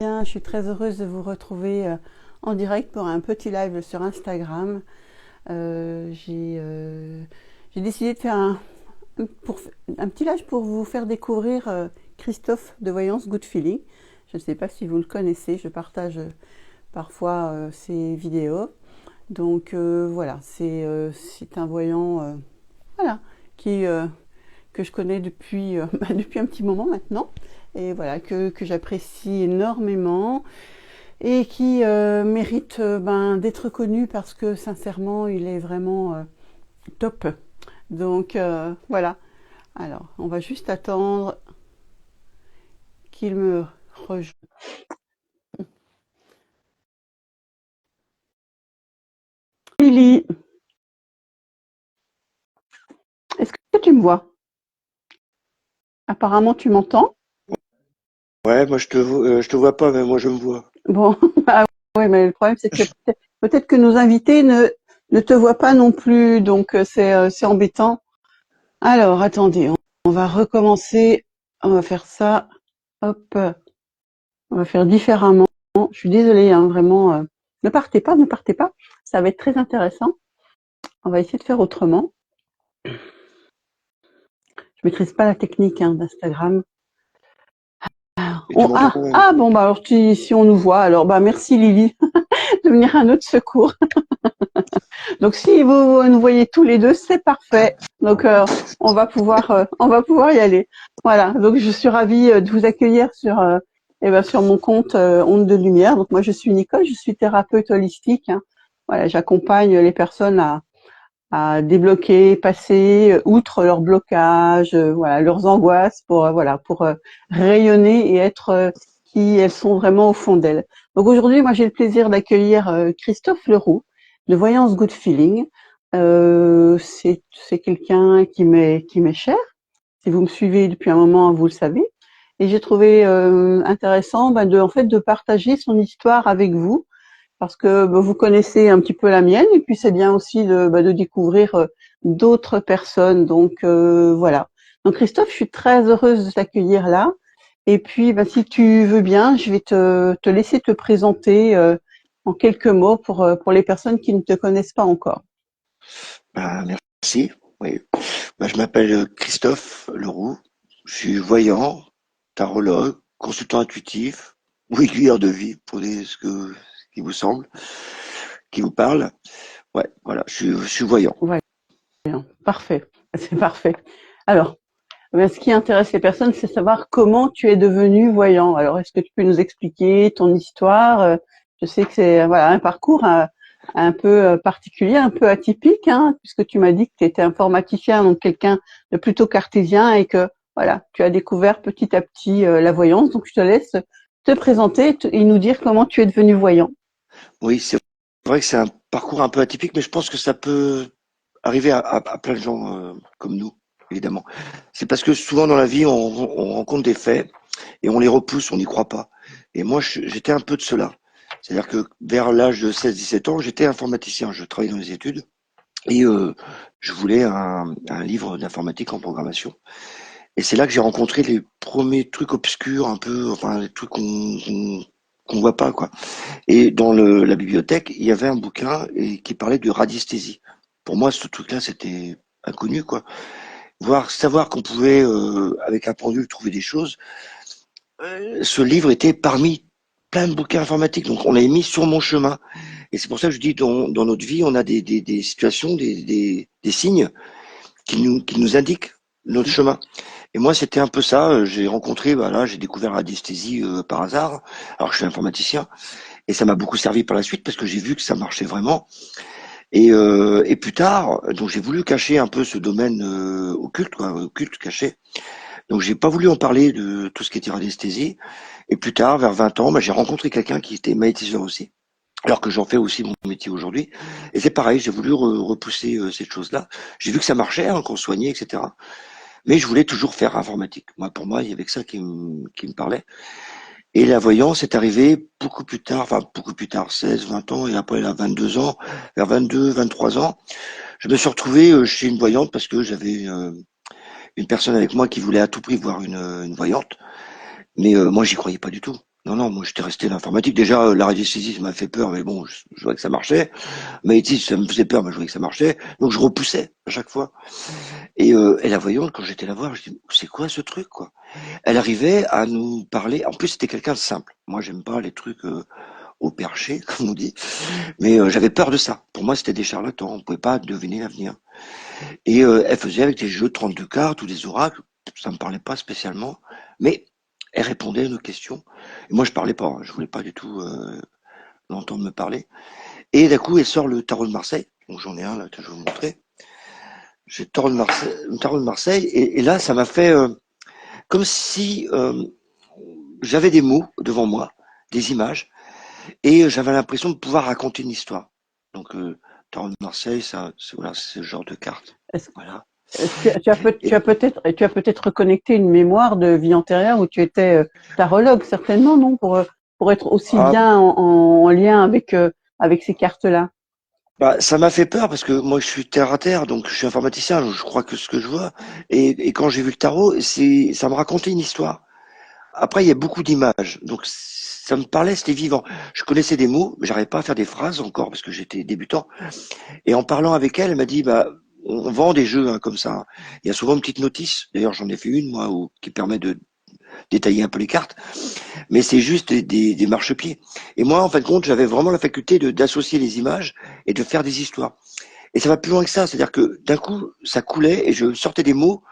Je suis très heureuse de vous retrouver en direct pour un petit live sur Instagram. J'ai décidé de faire pour- un petit live pour vous faire découvrir Christophe de Voyance Good Feeling. Je ne sais pas si vous le connaissez, je partage parfois ses vidéos. Donc voilà, c'est un voyant voilà, qui, que je connais depuis, depuis un petit moment maintenant. Et voilà, que j'apprécie énormément et qui mérite d'être connu parce que sincèrement il est vraiment top. Donc voilà. Alors on va juste attendre qu'il me rejoigne. Lily, est-ce que tu me vois? Apparemment tu m'entends. Ouais, moi je te vois pas, mais moi je me vois. Bon, ah ouais, mais le problème c'est que peut-être que nos invités ne te voient pas non plus, donc c'est embêtant. Alors attendez, on va recommencer, on va faire ça, hop, on va faire différemment. Je suis désolée, hein, vraiment. Ne partez pas, ne partez pas. Ça va être très intéressant. On va essayer de faire autrement. Je maîtrise pas la technique d'Instagram. Et tu m'entends? Ouais. Bon, bah alors si on nous voit, alors bah merci Lily de venir à notre secours. Donc si vous nous voyez tous les deux, c'est parfait. Donc on va pouvoir y aller. Voilà. Donc je suis ravie de vous accueillir sur mon compte Onde de Lumière. Donc moi je suis Nicole, je suis thérapeute holistique. Voilà, j'accompagne les personnes à débloquer, passer outre leurs blocages, voilà, leurs angoisses pour rayonner et être qui elles sont vraiment au fond d'elles. Donc aujourd'hui, moi j'ai le plaisir d'accueillir Christophe Leroux de Voyance Good Feeling. C'est quelqu'un qui m'est cher. Si vous me suivez depuis un moment, vous le savez. Et j'ai trouvé intéressant de partager son histoire avec vous parce que vous connaissez un petit peu la mienne et puis c'est bien aussi de découvrir d'autres personnes. Donc voilà. Donc Christophe, je suis très heureuse de t'accueillir là. Et puis si tu veux bien, je vais te laisser te présenter en quelques mots pour les personnes qui ne te connaissent pas encore. Bah, merci. Oui. Bah, je m'appelle Christophe Leroux. Je suis voyant, tarologue, consultant intuitif, ou aiguilleur de vie, prenez ce qui vous semble, qui vous parle. Ouais, voilà, je suis voyant. Voilà, parfait, c'est parfait. Alors, ce qui intéresse les personnes, c'est savoir comment tu es devenu voyant. Alors, est-ce que tu peux nous expliquer ton histoire? Je sais que c'est voilà un parcours un peu particulier, un peu atypique, puisque tu m'as dit que tu étais informaticien, donc quelqu'un de plutôt cartésien, et que voilà, tu as découvert petit à petit la voyance. Donc, je te laisse te présenter et nous dire comment tu es devenu voyant. Oui, c'est vrai que c'est un parcours un peu atypique, mais je pense que ça peut arriver à plein de gens comme nous, évidemment. C'est parce que souvent dans la vie, on rencontre des faits et on les repousse, on n'y croit pas. Et moi, j'étais un peu de cela. C'est-à-dire que vers l'âge de 16-17 ans, j'étais informaticien, je travaillais dans les études et je voulais un livre d'informatique en programmation. Et c'est là que j'ai rencontré les premiers trucs obscurs, un peu, enfin, les trucs qu'on voit pas, quoi. Et dans la bibliothèque, il y avait un bouquin qui parlait de radiesthésie. Pour moi, ce truc-là, c'était inconnu, quoi. Savoir qu'on pouvait, avec un pendule, trouver des choses. Ce livre était parmi plein de bouquins informatiques, donc on l'a mis sur mon chemin. Et c'est pour ça que je dis, dans notre vie, on a des situations, des signes qui nous indiquent notre chemin. Et moi, c'était un peu ça. J'ai rencontré, voilà, j'ai découvert la radiesthésie par hasard. Alors, je suis informaticien. Et ça m'a beaucoup servi par la suite parce que j'ai vu que ça marchait vraiment. Et plus tard, donc j'ai voulu cacher un peu ce domaine occulte, quoi, occulte caché. Donc j'ai pas voulu en parler de tout ce qui était radiesthésie. Et plus tard, vers 20 ans, bah, j'ai rencontré quelqu'un qui était magnétiseur aussi. Alors que j'en fais aussi mon métier aujourd'hui. Et c'est pareil, j'ai voulu repousser cette chose-là. J'ai vu que ça marchait, qu'on soignait, etc. Mais je voulais toujours faire informatique. Moi, pour moi, il y avait que ça qui me parlait. Et la voyance est arrivée beaucoup plus tard, enfin beaucoup plus tard, 16, 20 ans, et après à 22 ans, vers 22, 23 ans, je me suis retrouvé chez une voyante parce que j'avais une personne avec moi qui voulait à tout prix voir une voyante, mais moi j'y croyais pas du tout. Non, non, moi j'étais resté dans l'informatique. Déjà, la radiesthésie, ça m'a fait peur, mais bon, je voyais que ça marchait. Magnétisme, ça me faisait peur, mais je voyais que ça marchait. Donc je repoussais à chaque fois. Et la voyante, quand j'étais la voir, je dis, c'est quoi ce truc, quoi? Elle arrivait à nous parler. En plus, c'était quelqu'un de simple. Moi, j'aime pas les trucs au perché, comme on dit. Mais j'avais peur de ça. Pour moi, c'était des charlatans. On pouvait pas deviner l'avenir. Et elle faisait avec des jeux de 32 cartes ou des oracles. Ça me parlait pas spécialement. Mais elle répondait à nos questions. Et moi, je parlais pas. Hein. Je voulais pas du tout l'entendre me parler. Et d'un coup, elle sort le tarot de Marseille. Donc j'en ai un là que je vais vous montrer. J'ai le tarot de Marseille. Et là, ça m'a fait comme si j'avais des mots devant moi, des images, et j'avais l'impression de pouvoir raconter une histoire. Donc, tarot de Marseille, ça, c'est voilà, c'est ce genre de carte. Est-ce Voilà. tu Et, as peut-être reconnecté une mémoire de vie antérieure où tu étais tarologue, certainement, non? Pour être aussi ah, bien en lien avec ces cartes-là. bah, ça m'a fait peur parce que moi, je suis terre à terre, donc je suis informaticien, donc je crois que ce que je vois. Et quand j'ai vu le tarot, ça me racontait une histoire. Après, il y a beaucoup d'images, donc ça me parlait, c'était vivant. Je connaissais des mots, mais j'arrivais pas à faire des phrases encore parce que j'étais débutant. Et en parlant avec elle, elle m'a dit, bah, on vend des jeux hein, comme ça. Hein. Il y a souvent une petite notice. D'ailleurs, j'en ai fait une moi qui permet de détailler un peu les cartes. Mais c'est juste des marchepieds. Et moi, en fin de compte, j'avais vraiment la faculté d'associer les images et de faire des histoires. Et ça va plus loin que ça, c'est-à-dire que d'un coup, ça coulait et je sortais des mots.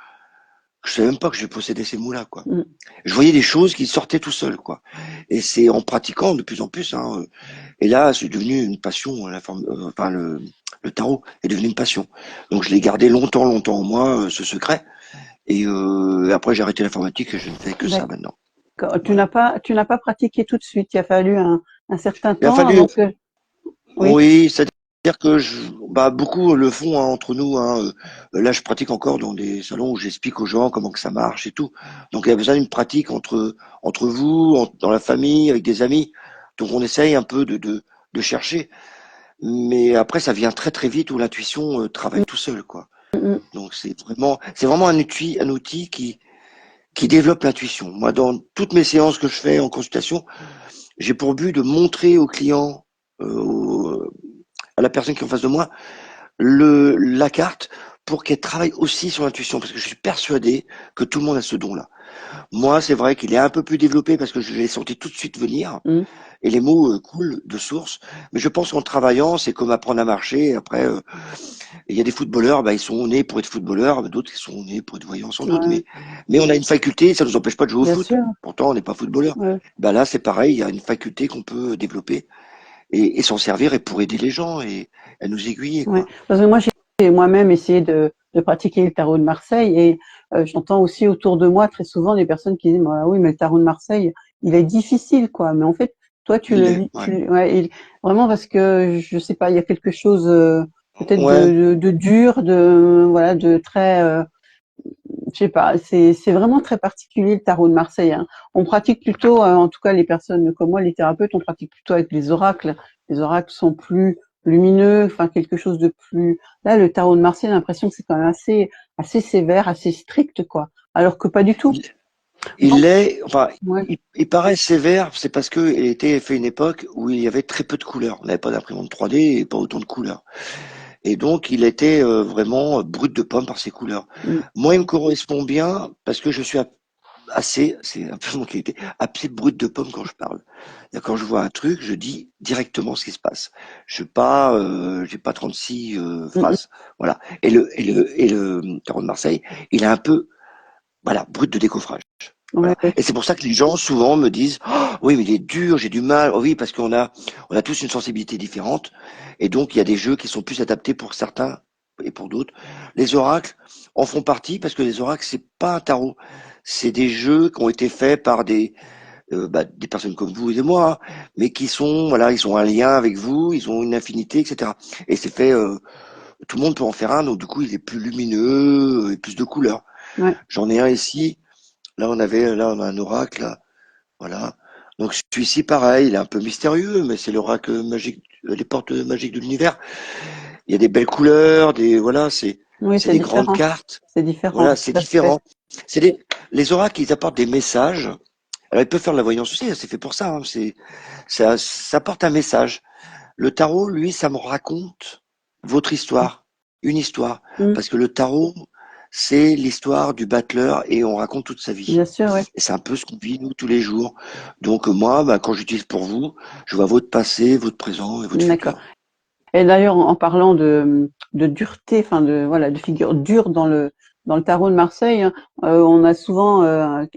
Je savais même pas que je possédais ces mots-là, quoi. Mm. Je voyais des choses qui sortaient tout seuls, quoi. Et c'est en pratiquant de plus en plus. Hein, et là, c'est devenu une passion. Enfin, le tarot est devenu une passion. Donc, je l'ai gardé longtemps, longtemps en moi, ce secret. Et après, j'ai arrêté l'informatique et je ne fais que ça maintenant. D'accord. Voilà. Tu n'as pas pratiqué tout de suite. Il a fallu un certain Il a temps fallu, avant que. Oui. oui, c'est-à-dire que bah, beaucoup le font hein, entre nous. Hein. Là, je pratique encore dans des salons où j'explique aux gens comment que ça marche et tout. Donc, il y a besoin d'une pratique entre vous, dans la famille, avec des amis. Donc, on essaye un peu de chercher. Mais après, ça vient très très vite où l'intuition travaille Mm, tout seul, quoi. mm, Donc, c'est vraiment un outil qui développe l'intuition. Moi, dans toutes mes séances que je fais en consultation, j'ai pour but de montrer au client, à la personne qui est en face de moi, la carte pour qu'elle travaille aussi sur l'intuition, parce que je suis persuadé que tout le monde a ce don-là. Moi, c'est vrai qu'il est un peu plus développé parce que je l'ai senti tout de suite venir, mm. et les mots coulent de source. Mais je pense qu'en travaillant, c'est comme apprendre à marcher. Après, il y a des footballeurs, bah, ils sont nés pour être footballeurs, d'autres ils sont nés pour être voyants sans doute. Ouais, Mais on a une faculté, ça ne nous empêche pas de jouer au bien foot. sûr. Pourtant, on n'est pas footballeur. Ouais, Bah là, c'est pareil, il y a une faculté qu'on peut développer et s'en servir et pour aider les gens et à nous aiguiller, ouais. quoi. Parce que moi, j'ai moi-même essayé de pratiquer le tarot de Marseille et j'entends aussi autour de moi très souvent des personnes qui disent bah, oui, mais le tarot de Marseille, il est difficile, quoi. Mais en fait, toi, tu Il le est, lis, ouais. ouais, vraiment parce que je sais pas, il y a quelque chose peut-être Ouais, de dur, voilà, de très je sais pas, c'est vraiment très particulier le tarot de Marseille. Hein. On pratique plutôt, en tout cas les personnes comme moi, les thérapeutes, on pratique plutôt avec les oracles. Les oracles sont plus lumineux, enfin quelque chose de plus. Là, le tarot de Marseille, j'ai l'impression que c'est quand même assez sévère, assez strict, quoi. Alors que pas du tout. il, il est, enfin, Ouais. il paraît sévère, c'est parce que il était fait une époque où il y avait très peu de couleurs. On n'avait pas d'imprimante 3D et pas autant de couleurs. Et donc, il était vraiment brut de pomme par ses couleurs. Mm. Moi, il me correspond bien parce que je suis assez, c'est un peu mon qualité, assez brut de pomme quand je parle. Quand je vois un truc, je dis directement ce qui se passe. J'ai pas 36 Mm, phrases. Voilà. Et le Tarot de Marseille, il est un peu, voilà, brut de décoffrage. mm. Ouais, Voilà. Et c'est pour ça que les gens souvent me disent, oh, oui, mais il est dur, j'ai du mal. Oh oui, parce on a tous une sensibilité différente. Et donc, il y a des jeux qui sont plus adaptés pour certains et pour d'autres. Les oracles en font partie parce que les oracles, c'est pas un tarot. C'est des jeux qui ont été faits par des personnes comme vous et moi, hein, mais qui sont, voilà, ils ont un lien avec vous, ils ont une affinité, etc. Et c'est fait, tout le monde peut en faire un, donc du coup, il est plus lumineux et plus de couleurs. ouais. J'en ai un ici. Là, on a un oracle, là. Voilà. Donc, celui-ci, pareil, il est un peu mystérieux, mais c'est l'oracle magique, les portes magiques de l'univers. Il y a des belles couleurs, voilà, Oui, c'est c'est des grandes différent. cartes. C'est différent, Voilà, tout c'est à fait. différent. Les oracles, ils apportent des messages Alors, il peut faire de la voyance aussi, hein, c'est fait pour ça, hein, ça porte un message. Le tarot, lui, ça me raconte votre histoire, une histoire. Mm. Parce que le tarot, c'est l'histoire du battleur et on raconte toute sa vie. Bien sûr, oui. Et c'est un peu ce qu'on vit, nous, tous les jours. Donc, moi, bah, quand j'utilise pour vous, je vois votre passé, votre présent et votre D'accord. futur. Et d'ailleurs, en parlant de dureté, enfin de voilà, de figure dure dans le tarot de Marseille, hein, on a souvent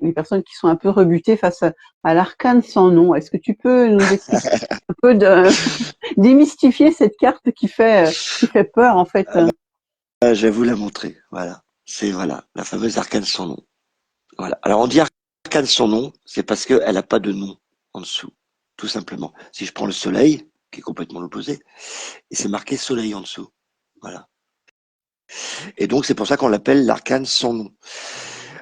les personnes qui sont un peu rebutées face à l'arcane sans nom. Est-ce que tu peux nous expliquer un peu démystifier cette carte qui fait peur en fait? Ah, je vais vous la montrer. Voilà. C'est, voilà, la fameuse arcane sans nom. Voilà. Alors, on dit arcane sans nom, c'est parce qu'elle n'a pas de nom en dessous. Tout simplement. Si je prends le soleil, qui est complètement l'opposé, et c'est marqué soleil en dessous. Voilà. Et donc, c'est pour ça qu'on l'appelle l'arcane sans nom.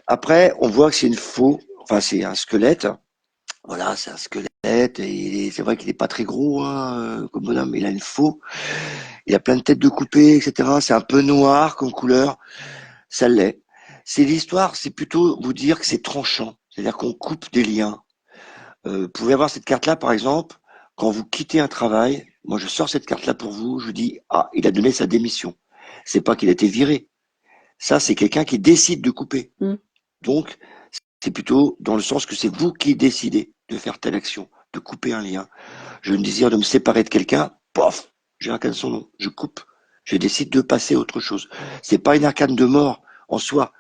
Après, on voit que c'est une faux, enfin, c'est un squelette. Voilà, c'est un squelette, et c'est vrai qu'il n'est pas très gros, hein, comme bonhomme, mais il a une faux. Il a plein de têtes de coupées, etc. C'est un peu noir comme couleur. Ça l'est. C'est l'histoire, c'est plutôt vous dire que c'est tranchant. C'est-à-dire qu'on coupe des liens. Vous pouvez avoir cette carte-là, par exemple, quand vous quittez un travail. Moi, je sors cette carte-là pour vous. Je dis, ah, il a donné sa démission. C'est pas qu'il a été viré. Ça, c'est quelqu'un qui décide de couper. Mm. Donc, c'est plutôt dans le sens que c'est vous qui décidez de faire telle action, de couper un lien. Je ne désire de me séparer de quelqu'un, pof, j'ai arcane son nom, je coupe. Je décide de passer à autre chose. C'est pas une arcane de mort en soi.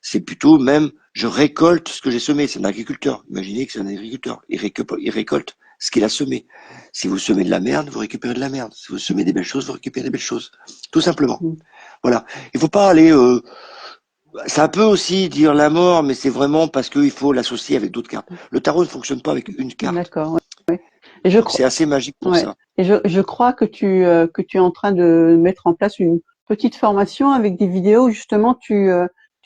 C'est plutôt même, je récolte ce que j'ai semé. C'est un agriculteur. Imaginez que c'est un agriculteur. Il récolte ce qu'il a semé. Si vous semez de la merde, vous récupérez de la merde. Si vous semez des belles choses, vous récupérez des belles choses. Tout simplement. Mm. Voilà. Il faut pas aller, ça peut aussi dire la mort, mais c'est vraiment parce qu'il faut l'associer avec d'autres cartes. Le tarot ne fonctionne pas avec une carte. D'accord. Ouais, ouais. Et je Donc crois, c'est assez magique pour ouais. ça. Et je crois que tu es en train de mettre en place une petite formation avec des vidéos où justement tu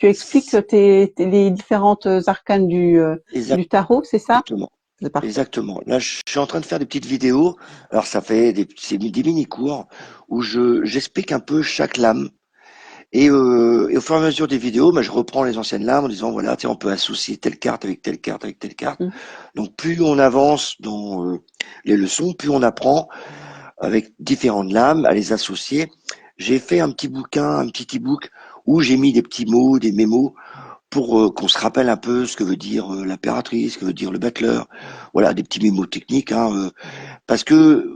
expliques les différentes arcanes du tarot, c'est ça? Exactement. C'est parfait. Exactement. Là, je suis en train de faire des petites vidéos. Alors, c'est des mini-cours où j'explique un peu chaque lame. Et au fur et à mesure des vidéos, bah, je reprends les anciennes lames en disant, voilà, tiens, on peut associer telle carte avec telle carte avec telle carte. Mm. Donc, plus on avance dans les leçons, plus on apprend avec différentes lames à les associer. J'ai fait un petit bouquin, un petit e-book où j'ai mis des petits mots, des mémos pour qu'on se rappelle un peu ce que veut dire l'impératrice, ce que veut dire le battleur. Voilà, des petits mémos techniques, hein, parce que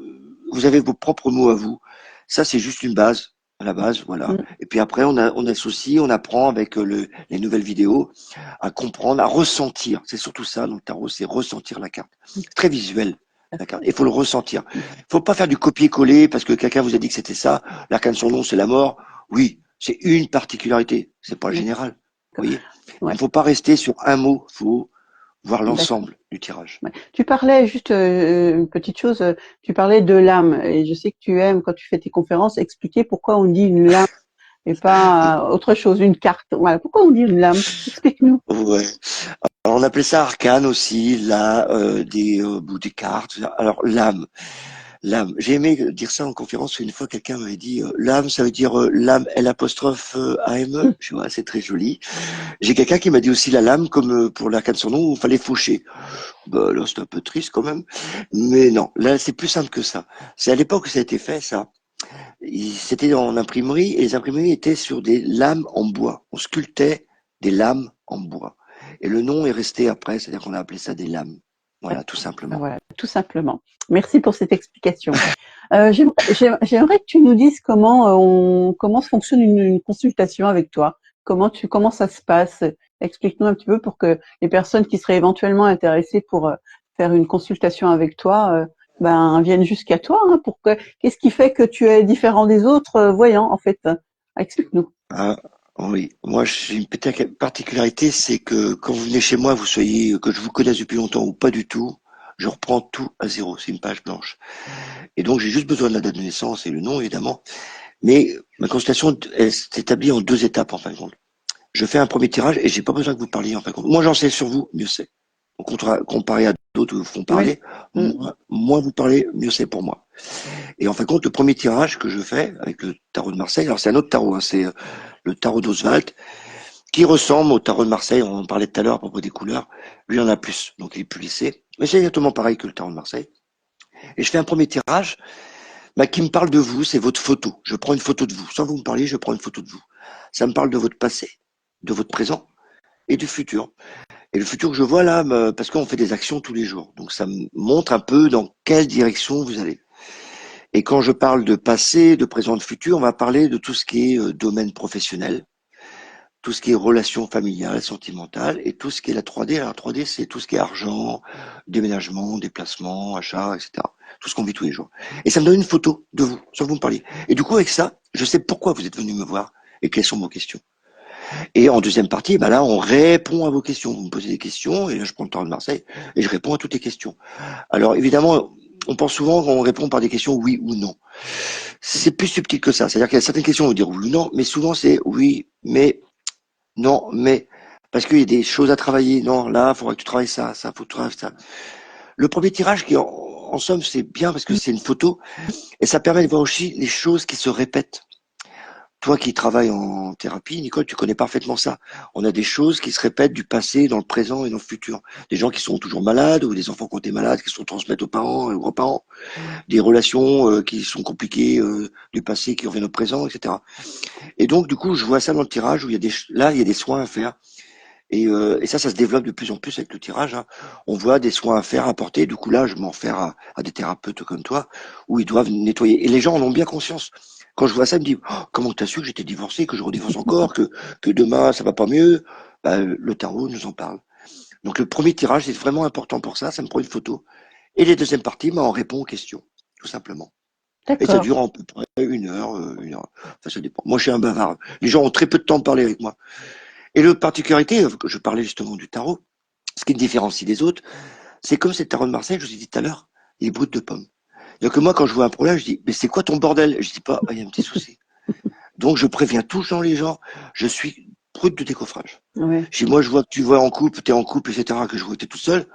vous avez vos propres mots à vous. Ça, c'est juste une base, à la base, voilà. Mm. Et puis après, on associe, on apprend avec les nouvelles vidéos à comprendre, à ressentir. C'est surtout ça dans le tarot, c'est ressentir la carte. C'est très visuel, la carte. Il faut le ressentir. Il faut pas faire du copier-coller parce que quelqu'un vous a dit que c'était ça. L'arcane son nom, c'est la mort. Oui, c'est une particularité. C'est pas le D'accord. général. Vous voyez? Il Ouais. ne faut pas rester sur un mot. Il faut voir D'accord. l'ensemble du tirage. Ouais. Tu parlais juste une petite chose, tu parlais de l'âme et je sais que tu aimes quand tu fais tes conférences expliquer pourquoi on dit une lame et pas autre chose, une carte. Voilà, pourquoi on dit une lame? Explique-nous. Ouais. Alors, on appelait ça arcane aussi, là, des cartes. Alors, l'âme. L'âme. J'ai aimé dire ça en conférence. Une fois, quelqu'un m'avait dit, l'âme, ça veut dire l'âme, L apostrophe A-M-E. Mm. Je vois, c'est très joli. J'ai quelqu'un qui m'a dit aussi la lame, comme pour l'arcane son nom, où il fallait faucher. Bah, là, c'est un peu triste quand même. Mais non, là, c'est plus simple que ça. C'est à l'époque que ça a été fait, ça. C'était en imprimerie, et les imprimeries étaient sur des lames en bois. On sculptait des lames en bois. Et le nom est resté après, c'est-à-dire qu'on a appelé ça des lames. Voilà, tout Ben simplement. voilà, tout simplement. Merci pour cette explication. J'aimerais que tu nous dises comment fonctionne une consultation avec toi. Comment ça se passe? Explique-nous un petit peu pour que les personnes qui seraient éventuellement intéressées pour faire une consultation avec toi, ben viennent jusqu'à toi. Hein, qu'est-ce qui fait que tu es différent des autres voyants en fait? Explique-nous. Ah, oui, moi j'ai une petite particularité, c'est que quand vous venez chez moi, vous soyez, que je vous connaisse depuis longtemps ou pas du tout, je reprends tout à zéro, c'est une page blanche. Et donc j'ai juste besoin de la date de naissance et le nom évidemment, mais ma consultation elle s'établit en deux étapes en fin de compte. Je fais un premier tirage et j'ai pas besoin que vous parliez en fin de compte. Moi j'en sais sur vous, mieux c'est. Comparé à d'autres qui vous font Oui. parler, moins vous parlez, mieux c'est pour moi. Et en fin de compte, le premier tirage que je fais avec le tarot de Marseille, alors c'est un autre tarot, hein, c'est le tarot d'Oswald, qui ressemble au tarot de Marseille. On en parlait tout à l'heure à propos des couleurs. Lui, il en a plus, donc il est plus lissé. Mais c'est exactement pareil que le tarot de Marseille. Et je fais un premier tirage qui me parle de vous, c'est votre photo. Je prends une photo de vous. Sans vous me parler, je prends une photo de vous. Ça me parle de votre passé, de votre présent et du futur. Et le futur que je vois là, parce qu'on fait des actions tous les jours. Donc ça me montre un peu dans quelle direction vous allez. Et quand je parle de passé, de présent, de futur, on va parler de tout ce qui est domaine professionnel, tout ce qui est relations familiales, sentimentales, et tout ce qui est la 3D. Alors, la 3D, c'est tout ce qui est argent, déménagement, déplacement, achat, etc. Tout ce qu'on vit tous les jours. Et ça me donne une photo de vous, sans que vous me parliez. Et du coup, avec ça, je sais pourquoi vous êtes venu me voir et quelles sont vos questions. Et en deuxième partie, là, on répond à vos questions. Vous me posez des questions, et là, je prends le temps de Marseille, et je réponds à toutes les questions. Alors, évidemment, on pense souvent qu'on répond par des questions oui ou non. C'est plus subtil que ça. C'est-à-dire qu'il y a certaines questions, on va dire oui ou non, mais souvent, c'est oui, mais non, mais parce qu'il y a des choses à travailler. Non, là, il faudra que tu travailles ça, faut que tu travailles ça. Le premier tirage, qui en somme, c'est bien parce que c'est une photo et ça permet de voir aussi les choses qui se répètent. Toi qui travailles en thérapie, Nicole, tu connais parfaitement ça. On a des choses qui se répètent du passé, dans le présent et dans le futur. Des gens qui sont toujours malades ou des enfants qui ont été malades, qui se transmettent aux parents et aux grands-parents. Des relations qui sont compliquées du passé qui reviennent au présent, etc. Et donc, du coup, je vois ça dans le tirage où il y a des soins à faire. Et ça se développe de plus en plus avec le tirage, hein. On voit des soins à faire, apporter. Du coup, là, je m'en faire à des thérapeutes comme toi, où ils doivent nettoyer. Et les gens en ont bien conscience. Quand je vois ça, ils me disent, oh, comment t'as su que j'étais divorcé, que je redivorce encore, que demain, ça va pas mieux? Le tarot nous en parle. Donc, le premier tirage, c'est vraiment important pour ça. Ça me prend une photo. Et les deuxièmes parties, on répond aux questions, tout simplement. Et ça D'accord. dure à peu près une heure. Enfin, ça dépend. Moi, je suis un bavard. Les gens ont très peu de temps de parler avec moi. Et le particularité, que je parlais justement du tarot, ce qui me différencie des autres, c'est comme c'est le tarot de Marseille, je vous ai dit tout à l'heure, il est brut de pomme. Donc que moi, quand je vois un problème, je dis, mais c'est quoi ton bordel? Je dis pas, il y a un petit souci. Donc je préviens tout le temps les gens, je suis brut de décoffrage. Ouais. Je dis, moi, je vois que tu vois en couple, t'es en couple, etc., que je vois que t'es tout seul.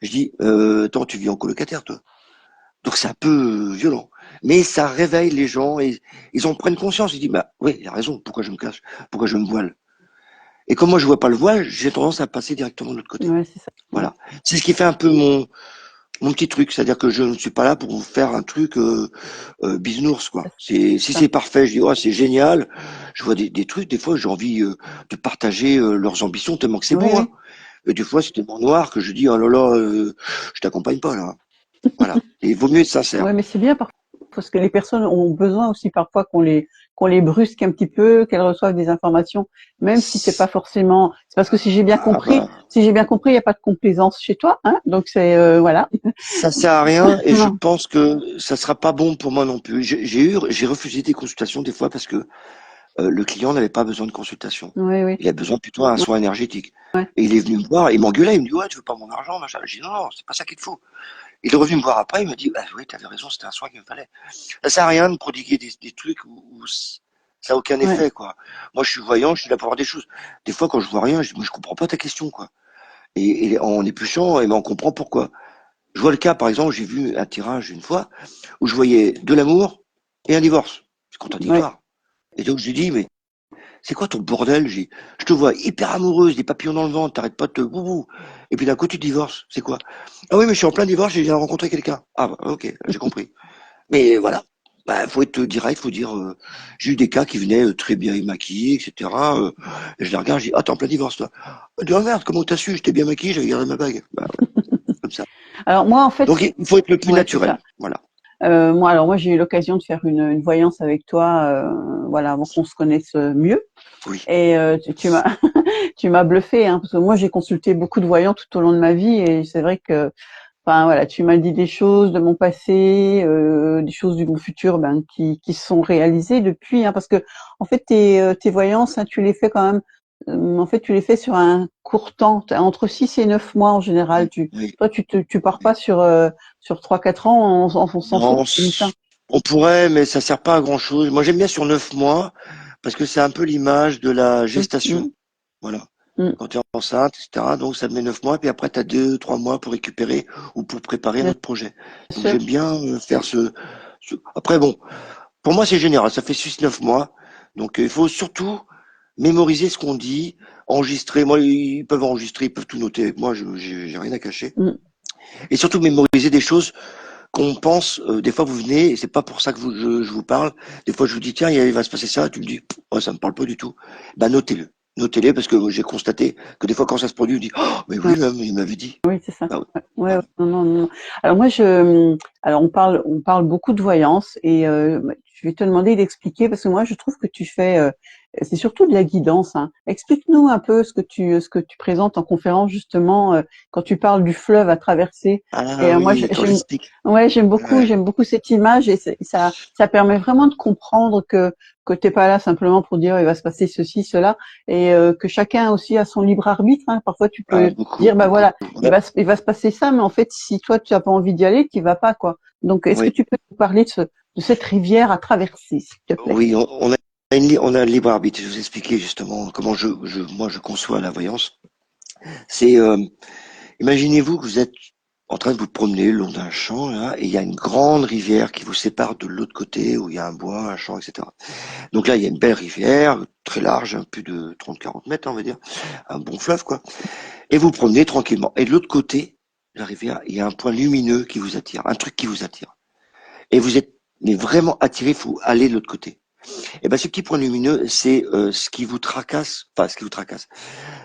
Je dis, attends, tu vis en colocataire, toi. Donc c'est un peu violent. Mais ça réveille les gens et ils en prennent conscience. Ils disent, bah oui, il a raison, pourquoi je me cache? Pourquoi je me voile? Et comme moi je vois pas le voile, j'ai tendance à passer directement de l'autre côté. Ouais, c'est ça. Ouais. Voilà. C'est ce qui fait un peu mon petit truc, c'est-à-dire que je ne suis pas là pour vous faire un truc bisounours, quoi. C'est si Ça. c'est parfait, je dis oh c'est génial. Je vois des trucs, des fois j'ai envie de partager leurs ambitions tellement que c'est Oui, beau, hein. oui. Et des fois c'est tellement noir que je dis oh là là, je t'accompagne pas là. Voilà. Et il vaut mieux être sincère. Ouais, mais c'est bien parfois parce que les personnes ont besoin aussi parfois qu'on les brusque un petit peu, qu'elles reçoivent des informations, même si c'est pas forcément. C'est parce que Ah bah si j'ai bien compris, il n'y a pas de complaisance chez toi, hein. Donc c'est voilà. ça sert à rien et je Non. pense que ça sera pas bon pour moi non plus. J'ai refusé des consultations des fois parce que le client n'avait pas besoin de consultation. Oui, oui. Il a besoin plutôt d'un Ouais, soin énergétique. ouais. Et il est venu me voir, il m'engueulait, il me dit ouais, tu veux pas mon argent, machin. J'ai dit non, non, c'est pas ça qu'il te faut. Il est revenu me voir après, il me dit bah oui, t'avais raison, c'était un soin qu'il me fallait. Ça sert à rien de prodiguer des trucs où ça a aucun Ouais. effet, quoi. Moi, je suis voyant, je suis là pour voir des choses. Des fois, quand je vois rien, je dis moi, je comprends pas ta question, quoi. Et en épluchant, on comprend pourquoi. Je vois le cas, par exemple, j'ai vu un tirage une fois où je voyais de l'amour et un divorce. C'est Ouais. contradictoire. Et donc, je lui dis, mais c'est quoi ton bordel? Je te vois hyper amoureuse, des papillons dans le ventre, t'arrêtes pas de te boubou. Et puis d'un coup, tu te divorces. C'est quoi? Ah oui, mais je suis en plein divorce, j'ai viens de rencontrer quelqu'un. Ah bah, ok, j'ai compris. Mais voilà. Bah, faut être direct, faut dire, j'ai eu des cas qui venaient très bien maquillés, etc. Et je les regarde, je dis, ah, t'es en plein divorce, toi. Je dis, oh merde, comment t'as su? J'étais bien maquillé, j'avais gardé ma bague. Bah ouais, comme ça. Alors moi en fait, Donc, il faut être le plus ouais, c'est naturel. ça. Voilà. Moi j'ai eu l'occasion de faire une voyance avec toi, voilà, avant qu'on se connaisse mieux. Oui. Et tu m'as tu m'as bluffé, hein, parce que moi j'ai consulté beaucoup de voyants tout au long de ma vie et c'est vrai que, enfin voilà, tu m'as dit des choses de mon passé, des choses du mon futur, ben qui se sont réalisées depuis, hein, parce que en fait tes voyances, hein, tu les fais quand même, en fait tu les fais sur un court temps, entre 6 et 9 mois en général. Oui. Oui. Toi tu pars Oui. pas sur 3 4 ans, on s'en fout Non, limite, hein. on pourrait, mais ça sert pas à grand chose. Moi, j'aime bien sur 9 mois, parce que c'est un peu l'image de la Hum, gestation. hum, Voilà. hum. Quand tu es enceinte, etc. Donc, ça te met 9 mois, puis après, tu as 2, 3 mois pour récupérer ou pour préparer Bien notre projet. Donc, sûr. j'aime bien faire Après, bon, pour moi, c'est général. Ça fait 6, 9 mois. Donc, il faut surtout mémoriser ce qu'on dit, enregistrer. Moi, ils peuvent enregistrer, ils peuvent tout noter. Moi, j'ai rien à cacher. Mm. Et surtout mémoriser des choses qu'on pense. Des fois, vous venez, et c'est pas pour ça que je vous parle. Des fois, je vous dis tiens, il va se passer ça. Tu me dis oh, ça me parle pas du tout. Ben notez-le, notez-le parce que j'ai constaté que des fois, quand ça se produit, je dis oh, mais oui, Ouais. il m'avait dit. Oui, c'est ça. Ah, ouais. Ouais, ouais, ouais, Voilà. non, non, non. Alors moi, alors on parle beaucoup de voyance et je vais te demander d'expliquer parce que moi, je trouve que tu fais, c'est surtout de la guidance, hein. Explique-nous un peu ce que tu présentes en conférence justement quand tu parles du fleuve à traverser. Et Ah moi, oui, quand j'explique. ouais, Ouais. j'aime beaucoup cette image et ça permet vraiment de comprendre que t'es pas là simplement pour dire il va se passer ceci, cela et que chacun aussi a son libre arbitre, hein. Parfois, tu Ah, peux beaucoup, dire bah beaucoup. voilà Ouais. il va se passer ça mais en fait si toi tu as pas envie d'y aller tu vas pas quoi donc est-ce que Oui, tu peux nous parler de cette rivière à traverser s'il te plaît. oui, on a un libre arbitre. Je vais vous expliquer justement comment moi, je conçois la voyance. C'est, imaginez-vous que vous êtes en train de vous promener le long d'un champ, là, et il y a une grande rivière qui vous sépare de l'autre côté, où il y a un bois, un champ, etc. Donc là, il y a une belle rivière, très large, hein, plus de 30-40 mètres, on va dire, un bon fleuve, quoi. Et vous promenez tranquillement. Et de l'autre côté, de la rivière, il y a un point lumineux qui vous attire, un truc qui vous attire. Et vous êtes mais vraiment attiré, il faut aller de l'autre côté. Et ben ce petit point lumineux, c'est ce qui vous tracasse, enfin ce qui vous tracasse.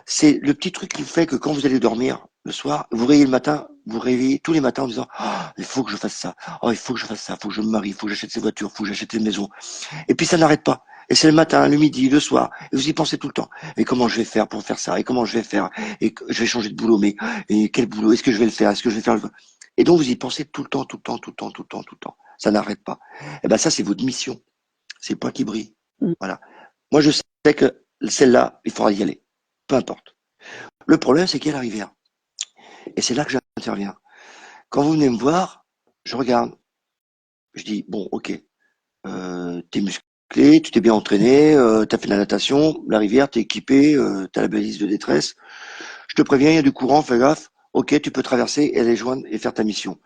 C'est le petit truc qui fait que quand vous allez dormir le soir, vous réveillez le matin, vous réveillez tous les matins en disant ah, il faut que je fasse ça, oh, il faut que je fasse ça, il faut que je me marie, il faut que j'achète ces voitures, il faut que j'achète cette maison. Et puis ça n'arrête pas. Et c'est le matin, le midi, le soir, et vous y pensez tout le temps. Et comment je vais faire pour faire ça, et comment je vais faire, et je vais changer de boulot, mais et quel boulot, est-ce que je vais le faire, est-ce que je vais faire le... Et donc vous y pensez tout le temps, tout le temps, tout le temps, tout le temps, tout le temps. Ça n'arrête pas. Et ben ça c'est votre mission, c'est le point qui brille. Mm. Voilà. Moi je sais que celle-là, il faudra y aller, peu importe. Le problème c'est qu'il y a la rivière. Et c'est là que j'interviens. Quand vous venez me voir, je regarde, je dis bon ok, t'es musclé, tu t'es bien entraîné, t'as fait de la natation, la rivière, t'es équipé, t'as la balise de détresse. Je te préviens, il y a du courant, fais gaffe. Ok, tu peux traverser et aller joindre et faire ta mission.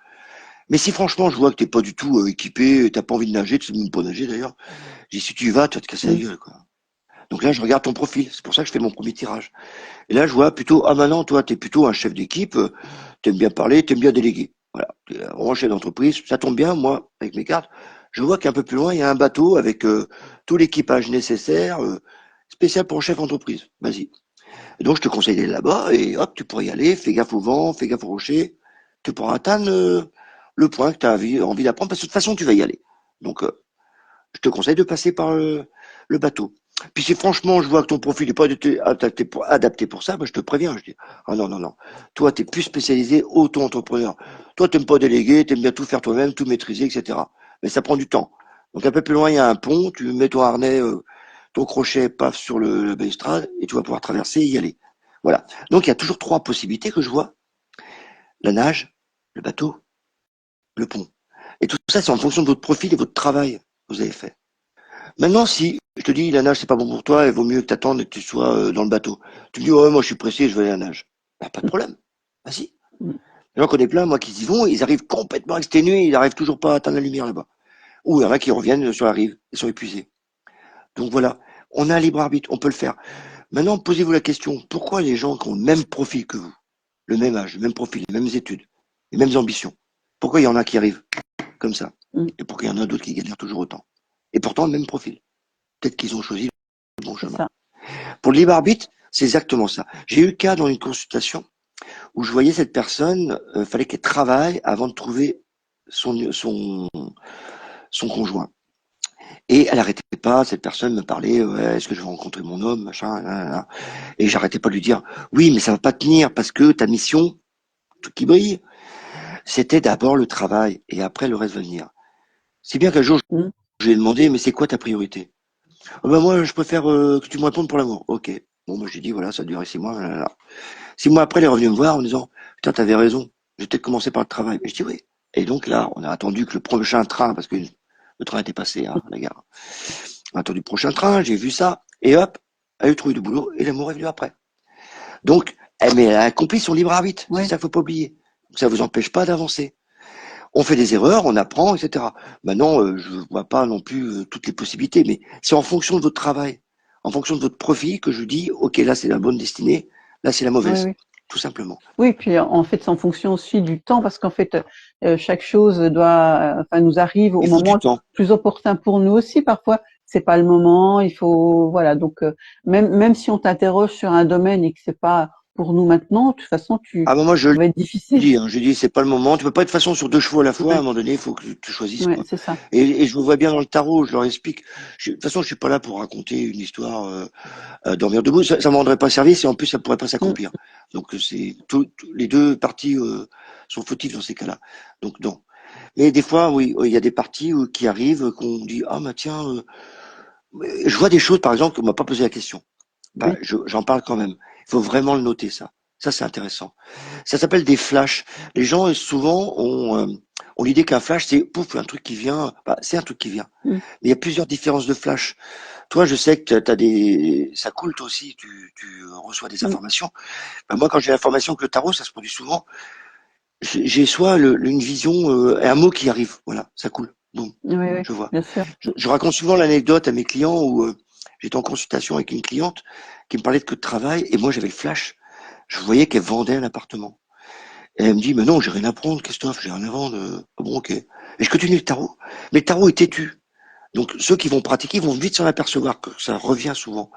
Mais si franchement je vois que t'es pas du tout équipé, t'as pas envie de nager, tu sais même pas nager d'ailleurs, je dis si tu y vas, tu vas te casser la Mm. gueule quoi. Donc là je regarde ton profil, c'est pour ça que je fais mon premier tirage. Et là je vois plutôt ah maintenant toi t'es plutôt un chef d'équipe, t'aimes bien parler, t'aimes bien déléguer. Voilà, t'es un grand chef d'entreprise, ça tombe bien moi avec mes cartes. Je vois qu'un peu plus loin il y a un bateau avec tout l'équipage nécessaire, spécial pour un chef d'entreprise. Vas-y. Et donc je te conseille d'aller là-bas et hop tu pourrais y aller. Fais gaffe au vent, fais gaffe aux rochers. Tu pourras atteindre le point que tu as envie d'apprendre parce que de toute façon tu vas y aller. Donc je te conseille de passer par le bateau. Puis si franchement je vois que ton profil n'est pas adapté pour ça, ben, je te préviens. Je dis, ah non, non, non. Toi, tu es plus spécialisé auto-entrepreneur. Toi, tu n'aimes pas déléguer, tu aimes bien tout faire toi-même, tout maîtriser, etc. Mais ça prend du temps. Donc un peu plus loin, il y a un pont, tu mets ton harnais, ton crochet, paf, sur le balustrade, et tu vas pouvoir traverser et y aller. Voilà. Donc il y a toujours trois possibilités que je vois. La nage, le bateau, le pont. Et tout ça, c'est en fonction de votre profil et votre travail que vous avez fait. Maintenant, si je te dis la nage c'est pas bon pour toi, il vaut mieux que tu attendes et que tu sois dans le bateau. Tu me dis ouais moi je suis pressé, je vais aller à la nage. Bah, pas de problème. Vas-y. Mm. J'en connais plein moi qui y vont, ils arrivent complètement exténués, ils n'arrivent toujours pas à atteindre la lumière là-bas. Ou il y en a qui reviennent sur la rive, ils sont épuisés. Donc voilà, on a un libre arbitre, on peut le faire. Maintenant, posez-vous la question, pourquoi les gens qui ont le même profil que vous, le même âge, le même profil, les mêmes études, les mêmes ambitions, pourquoi il y en a qui arrivent comme ça Mm. et pourquoi il y en a d'autres qui galèrent toujours autant? Et pourtant le même profil. Peut-être qu'ils ont choisi le bon C'est chemin. ça. Pour le libre arbitre, c'est exactement ça. J'ai eu le cas dans une consultation où je voyais cette personne, fallait qu'elle travaille avant de trouver son conjoint. Et elle arrêtait pas, cette personne me parlait, ouais, est-ce que je vais rencontrer mon homme, machin, là, là, là. Et j'arrêtais pas de lui dire, oui, mais ça va pas tenir parce que ta mission, tout qui brille, c'était d'abord le travail et après le reste va venir. Si bien qu'un jour, Mm. je lui ai demandé, mais c'est quoi ta priorité? Ah ben moi, je préfère que tu me répondes pour l'amour. Ok. Bon, moi, j'ai dit, voilà, ça a duré 6 mois. Là, là, là. 6 mois après, elle est revenue me voir en me disant, putain, t'avais raison. J'ai peut-être commencé par le travail. Et je dis oui. Et donc là, on a attendu que le prochain train, parce que le train était passé, hein, la gare. On a attendu le prochain train, j'ai vu ça. Et hop, elle a eu trouvé du boulot et l'amour est venu après. Donc, mais elle a accompli son libre arbitre. C'est Ouais. ça qu'il faut pas oublier. Ça vous empêche pas d'avancer. On fait des erreurs, on apprend, etc. Maintenant, je vois pas non plus toutes les possibilités, mais c'est en fonction de votre travail, en fonction de votre profil que je dis, ok, là c'est la bonne destinée, là c'est la Oui, mauvaise, oui. tout simplement. Oui, puis en fait, c'est en fonction aussi du temps, parce qu'en fait, chaque chose enfin, nous arrive au Il faut du moment temps. plus opportun pour nous aussi. Parfois, c'est pas le moment. Il faut, voilà. Donc, même si on t'interroge sur un domaine et que c'est pas pour nous maintenant, de toute façon, Ah ben moi je ça le va être difficile. dis, hein, je dis c'est pas le moment. Tu peux pas être de toute façon sur deux chevaux à la fois. À un Ouais, moment donné, il faut que tu choisisses ouais, quoi. c'est ça. Et je me vois bien dans le tarot. Je leur explique. De toute façon, je suis pas là pour raconter une histoire, dormir debout. Ça me rendrait pas service et en plus ça pourrait pas Mm. s'accomplir. Donc les deux parties sont fautifs dans ces cas-là. Donc non. Mais des fois, oui, il y a des parties qui arrivent qu'on dit ah bah tiens, je vois des choses par exemple qu'on m'a pas posé la question. Bah, Oui. j'en parle quand même. Il faut vraiment le noter, ça. Ça, c'est intéressant. Ça s'appelle des flashs. Les gens, souvent, ont l'idée qu'un flash, c'est pouf, un truc qui vient. Bah, c'est un truc qui vient. Mm. Mais il y a plusieurs différences de flash. Toi, je sais que t'as des, ça coule toi aussi, tu reçois des Mm. informations. Bah, moi, quand j'ai l'information que le tarot, ça se produit souvent, j'ai soit une vision, et un mot qui arrive. Voilà, ça coule. Boum, Oui, oui, je vois. bien sûr. Je raconte souvent l'anecdote à mes clients où j'étais en consultation avec une cliente qui me parlait de que de travail et moi j'avais le flash. Je voyais qu'elle vendait un appartement. Et elle me dit, mais non, j'ai rien à prendre, Christophe, j'ai rien à vendre. Ah bon, ok. Et je continue le tarot. Mais le tarot est têtu. Donc ceux qui vont pratiquer vont vite s'en apercevoir que ça revient souvent.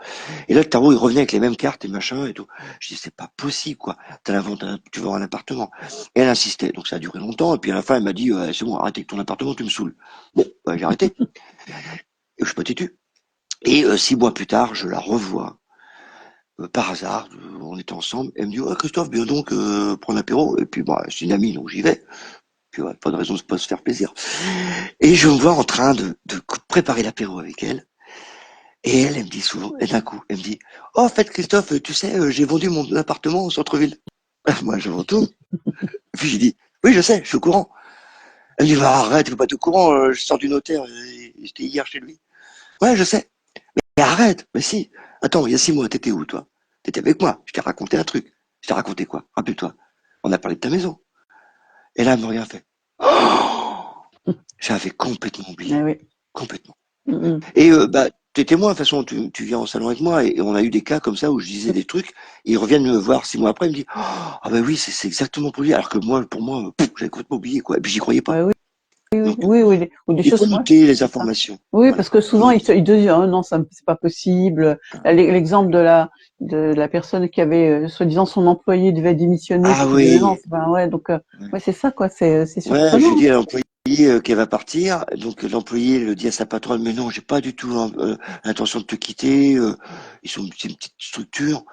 Et là, le tarot, il revenait avec les mêmes cartes et machin et tout. Je dis, c'est pas possible, quoi. Tu vends un appartement. Et elle insistait. Donc ça a duré longtemps. Et puis à la fin, elle m'a dit, c'est bon, arrête avec ton appartement, tu me saoules. Bon, bah, j'ai arrêté. Et je suis pas têtu. Et 6 mois plus tard, je la revois. Par hasard, on était ensemble. Elle me dit, ouais, Christophe, viens donc prendre l'apéro. Et puis, bah, c'est une amie, donc j'y vais. Puis, ouais, pas de raison de pas se faire plaisir. Et je me vois en train de préparer l'apéro avec elle. Et elle me dit souvent, et d'un coup, elle me dit, oh, en fait, Christophe, tu sais, j'ai vendu mon appartement au centre-ville. Moi, je retourne. Et puis, j'ai dit, oui, je sais, je suis au courant. Elle me dit, bah, arrête, tu peux pas être au courant, je sors du notaire, j'étais hier chez lui. Ouais, je sais. Mais arrête, mais si. Attends, il y a 6 mois, t'étais où, toi? T'étais avec moi. Je t'ai raconté un truc. Je t'ai raconté quoi? Rappelle-toi. On a parlé de ta maison. Et là, elle me regarde, fait. Oh, j'avais complètement Ah oublié. oui. Complètement. Mm, Et bah, t'es témoin, de toute façon, tu viens au salon avec moi, et on a eu des cas comme ça où je disais mm. des trucs, et ils reviennent me voir 6 mois après, ils me disent, ah bah oui, c'est exactement pour lui, alors que moi, pour moi, j'avais complètement oublié, quoi. Et puis j'y croyais pas. Ouais, oui, oui, oui, Donc, oui, oui, ou des il faut choses, ouais, noter les c'est ça. informations. Oui, Voilà. parce que Il faut souvent noter. ils te disent oh non, ça c'est pas possible. Là, l'exemple de la personne qui avait soi-disant son employé devait démissionner Ah puis qui disait non, oui. c'est pas ouais donc Ouais. ouais c'est ça quoi, c'est Ouais, je surprenant. dis à l'employé qu'elle va partir. Donc l'employé le dit à sa patronne, mais non, j'ai pas du tout l'intention de te quitter. C'est une petite structure,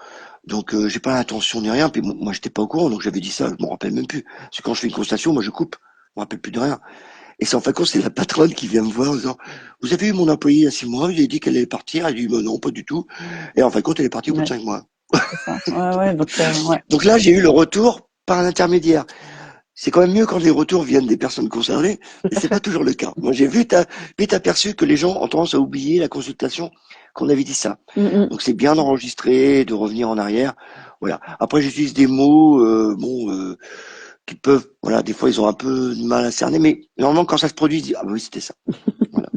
donc j'ai pas l'intention ni rien. Puis moi, j'étais pas au courant, donc j'avais dit ça, je m'en rappelle même plus. Parce que quand je fais une constatation, moi je coupe, je me rappelle plus de rien. Et c'est en fin de compte, c'est la patronne qui vient me voir en disant, vous avez eu mon employé il y a 6 mois, il a dit qu'elle allait partir. Elle dit, mais non, pas du tout. Et en fin de compte, elle est partie au bout de Ouais, 5 mois. c'est ça. Ouais, ouais, donc ouais. Donc là, j'ai eu le retour par l'intermédiaire. C'est quand même mieux quand les retours viennent des personnes concernées, Tout mais à c'est pas fait. toujours le cas. Moi, j'ai vite aperçu que les gens ont tendance à oublier la consultation qu'on avait dit ça. Mm, Donc c'est bien d'enregistrer, de revenir en arrière. Voilà. Après, j'utilise des mots, qui peuvent, voilà, des fois ils ont un peu de mal à cerner, mais normalement quand ça se produit, je dis, ah bah oui, c'était ça. Voilà.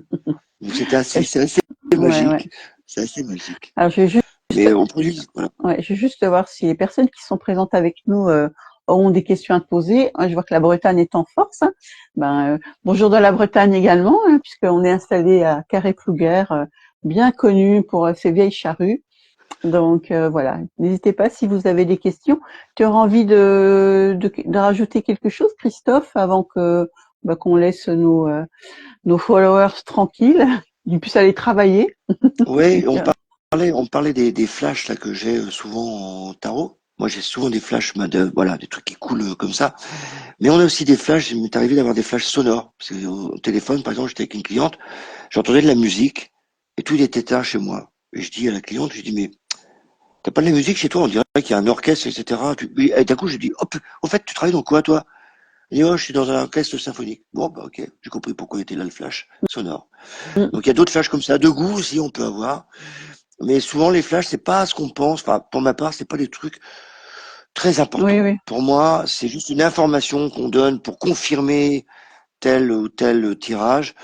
Donc mm. c'est assez Ouais, ouais. magique. C'est assez magique. Alors je vais juste Mais on produit, voilà. ouais, je vais juste voir si les personnes qui sont présentes avec nous ont des questions à te poser. Je vois que la Bretagne est en force, hein. Bonjour de la Bretagne également, hein, puisqu'on est installé à Carré-Plouguer, bien connu pour ses vieilles charrues. Donc voilà, n'hésitez pas si vous avez des questions. Tu auras envie de rajouter quelque chose, Christophe, avant que qu'on laisse nos followers tranquilles, qu'ils puissent aller travailler. Oui, on parlait des flashs là que j'ai souvent en tarot. Moi, j'ai souvent des flashs, voilà, des trucs qui coulent comme ça. Mais on a aussi des flashs. Il m'est arrivé d'avoir des flashs sonores. Parce que au téléphone, par exemple, j'étais avec une cliente, j'entendais de la musique et tout était éteint chez moi. Et je dis à la cliente, je dis mais t'as pas de la musique chez toi? On dirait qu'il y a un orchestre, etc. Et d'un coup, je dis hop, au fait, tu travailles dans quoi, toi? Elle dit oh, je suis dans un orchestre symphonique. Bon, bah ok, j'ai compris pourquoi était là le flash sonore. Mm. Donc il y a d'autres flashs comme ça, de goût aussi, on peut avoir. Mais souvent, les flashs, c'est pas ce qu'on pense. Enfin, pour ma part, c'est pas des trucs très Oui, importants. oui. Pour moi, c'est juste une information qu'on donne pour confirmer tel ou tel tirage.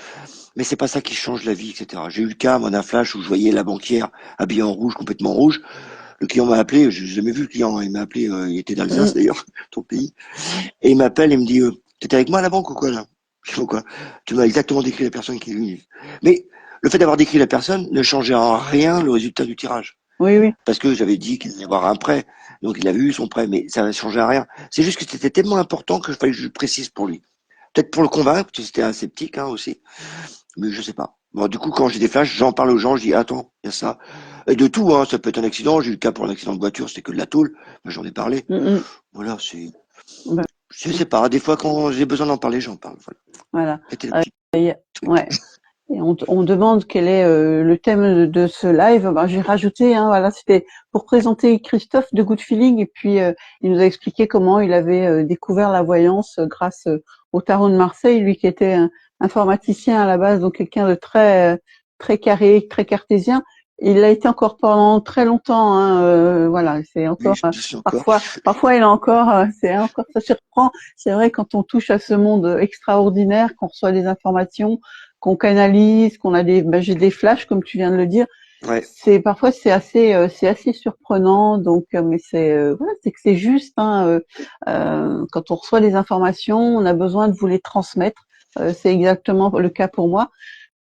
mais c'est pas ça qui change la vie, etc. J'ai eu le cas, moi, d'un flash où je voyais la banquière habillée en rouge, complètement rouge. Le client m'a appelé, j'ai jamais vu le client, hein, il m'a appelé, il était d'Alsace Mm. d'ailleurs, ton pays, et il m'appelle et me dit, t'étais avec moi à la banque ou quoi là? Je dis, quoi? Tu m'as exactement décrit la personne qui est venue. Mais le fait d'avoir décrit la personne ne changeait en rien le résultat du tirage. Oui, oui. Parce que j'avais dit qu'il allait y avoir un prêt, donc il avait eu son prêt, mais ça ne changeait à rien. C'est juste que c'était tellement important que je fallait que je le précise pour lui. Peut-être pour le convaincre, parce que c'était un sceptique hein, aussi, mais je sais pas. Bon, du coup, quand j'ai des flashs, j'en parle aux gens, je dis attends, il y a ça. Et de tout, hein, ça peut être un accident. J'ai eu le cas pour un accident de voiture, c'était que de la tôle. Ben, j'en ai parlé. Mm, mm. Voilà, c'est. Ben, Je sais pas. Des fois, quand j'ai besoin d'en parler, j'en parle. Voilà. voilà. C'était le petit truc. Ouais. Et on demande quel est le thème de ce live. Ben, j'ai rajouté, hein, voilà, c'était pour présenter Christophe de Good Feeling et puis il nous a expliqué comment il avait découvert la voyance grâce au tarot de Marseille, lui qui était un informaticien à la base, donc quelqu'un de très carré, très cartésien. Il l'a été encore pendant très longtemps, hein, voilà, c'est Oui, encore je suis encore. parfois il a encore, c'est encore ça surprend. C'est vrai quand on touche à ce monde extraordinaire, qu'on reçoit des informations qu'on canalise, qu'on a j'ai des flashs comme tu viens de le dire. Ouais. Parfois c'est assez surprenant. Donc, mais voilà, c'est que c'est juste. Hein, quand on reçoit des informations, on a besoin de vous les transmettre. C'est exactement le cas pour moi.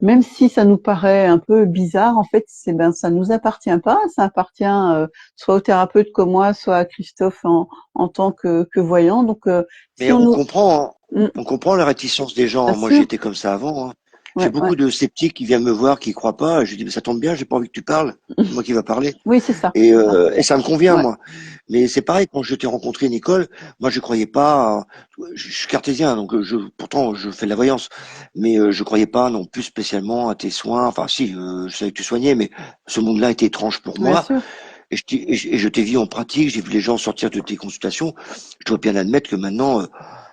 Même si ça nous paraît un peu bizarre, en fait, ça nous appartient pas. Ça appartient soit au thérapeute comme moi, soit à Christophe en tant que voyant. Donc, Mais si on nous, on comprend la réticence des bien gens. Moi, sûr, j'étais comme ça avant. Hein. J'ai ouais, ouais, beaucoup de sceptiques qui viennent me voir, qui croient pas. Je dis, mais ça tombe bien, j'ai pas envie que tu parles. C'est moi qui va parler. oui, Et ça me convient, ouais, moi. Mais c'est pareil, quand je t'ai rencontré, Nicole, moi, je croyais pas. Je suis cartésien, donc pourtant, je fais de la voyance. Mais je croyais pas non plus spécialement à tes soins. Enfin, si, je savais que tu soignais, mais ce monde-là était étrange pour bien moi. sûr. Et je t'ai vu en pratique, j'ai vu les gens sortir de tes consultations. Je dois bien admettre que maintenant,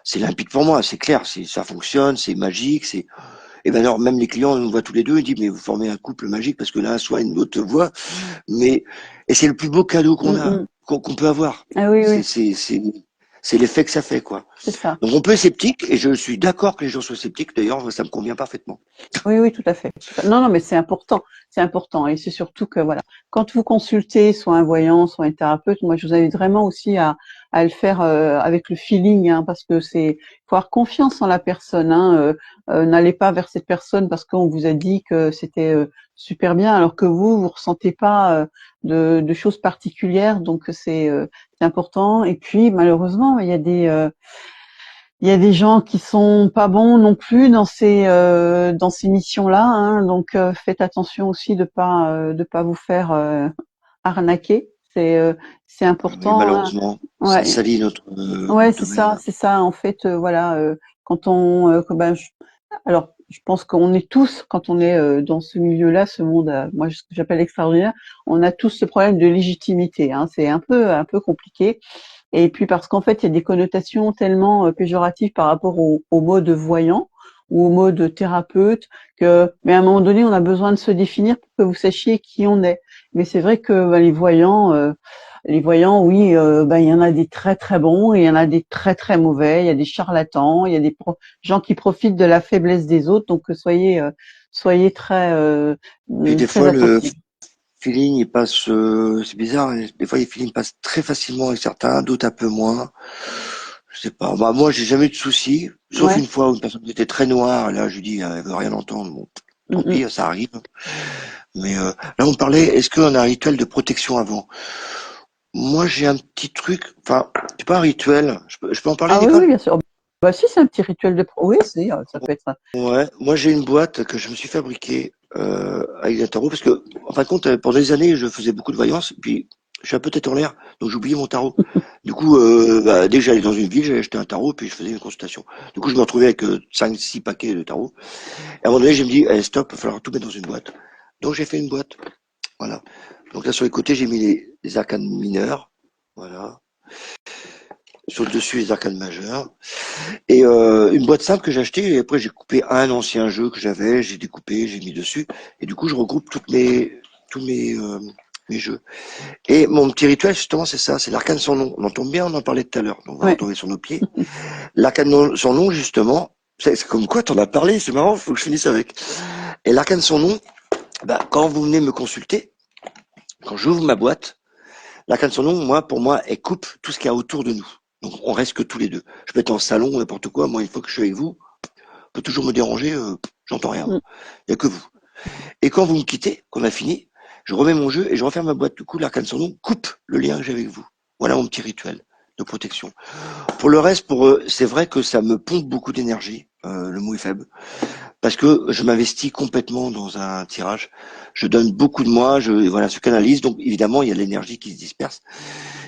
c'est limpide pour moi, c'est clair, ça fonctionne, c'est magique, c'est. Et ben alors même les clients nous voient tous les deux, ils disent mais vous formez un couple magique parce que l'un soit une l'autre voix. Mais et c'est le plus beau cadeau qu'on Mm, a, mm. qu'on peut avoir. Ah oui, C'est oui, c'est c'est c'est l'effet que ça fait quoi. c'est ça. Donc on peut être sceptique et je suis d'accord que les gens soient sceptiques. D'ailleurs, ça me convient parfaitement. Oui, oui, tout à fait. Non, non, mais c'est important, et c'est surtout que voilà, quand vous consultez soit un voyant, soit un thérapeute, moi je vous invite vraiment aussi à le faire avec le feeling, hein, parce que faut avoir confiance en la personne. Hein, n'allez pas vers cette personne parce qu'on vous a dit que c'était super bien, alors que vous ressentez pas de choses particulières, donc c'est important. Et puis malheureusement, il y a des gens qui sont pas bons non plus dans ces missions-là, hein, donc faites attention aussi de pas vous faire arnaquer. C'est Oui, important. Hein. malheureusement, ça Ouais, salit ouais, notre domaine. c'est ça. En fait, voilà, quand alors je pense qu'on est tous, quand on est dans ce milieu-là, ce monde, moi ce que j'appelle extraordinaire, on a tous ce problème de légitimité. Hein. C'est un peu compliqué. Et puis parce qu'en fait, il y a des connotations tellement péjoratives par rapport au mot de voyant ou au mot de thérapeute mais à un moment donné, on a besoin de se définir pour que vous sachiez qui on est. Mais c'est vrai que les voyants, oui, il y en a des très très bons et il y en a des très très mauvais. Il y a des charlatans, il y a des gens qui profitent de la faiblesse des autres. Donc soyez Puis des très fois, le attentifs. feeling, il passe, c'est bizarre, hein, des fois, les feelings passent très facilement avec certains, d'autres un peu moins. Je sais pas. Bah, moi, j'ai jamais eu de soucis, sauf Ouais. une fois où une personne était très noire, là, je lui dis, elle veut rien entendre. Bon, Mm, tant mm. pis, ça arrive. Mais là, on parlait, est-ce qu'on a un rituel de protection avant? Moi, j'ai un petit truc, enfin, c'est pas un rituel. Je peux en parler, Ah oui, oui, Nicole? bien sûr. Bah si, c'est un petit rituel oui, si, ça peut être. Ouais, moi j'ai une boîte que je me suis fabriquée avec des tarots parce que en fin de compte pendant des années je faisais beaucoup de voyance puis je suis un peu tête en l'air donc j'ai oublié mon tarot. Du coup dès que j'allais dans une ville j'allais acheter un tarot puis je faisais une consultation. Du coup je me retrouvais avec 5-6 paquets de tarots. Et à un moment donné je me dis eh, stop, il va falloir tout mettre dans une boîte. Donc j'ai fait une boîte. Voilà. Donc là sur les côtés j'ai mis les arcanes mineurs. Voilà. Sur le dessus les arcanes majeures. Et une boîte simple que j'ai achetée, et après j'ai coupé un ancien jeu que j'avais, j'ai découpé, j'ai mis dessus, et du coup je regroupe tous mes jeux. Et mon petit rituel justement c'est ça, c'est l'arcane sans nom. On en tombe bien, on en parlait tout à l'heure, donc on va Ouais. retomber sur nos pieds. L'arcane sans nom justement, C'est comme quoi t'en as parlé, c'est marrant, faut que je finisse avec. Et l'arcane sans nom, bah, quand vous venez me consulter, quand j'ouvre ma boîte, l'arcane sans nom, pour moi, elle coupe tout ce qu'il y a autour de nous. Donc on reste que tous les deux. Je peux être en salon, n'importe quoi, moi une fois que je suis avec vous, peut toujours me déranger, j'entends rien. Mm. Il n'y a que vous. Et quand vous me quittez, qu'on a fini, je remets mon jeu et je referme ma boîte. Du coup, l'arcane sans nom coupe le lien que j'ai avec vous. Voilà mon petit rituel de protection. Pour le reste, c'est vrai que ça me pompe beaucoup d'énergie. Le mot est faible. Parce que je m'investis complètement dans un tirage. Je donne beaucoup de moi, je canalise. Donc évidemment, il y a l'énergie qui se disperse.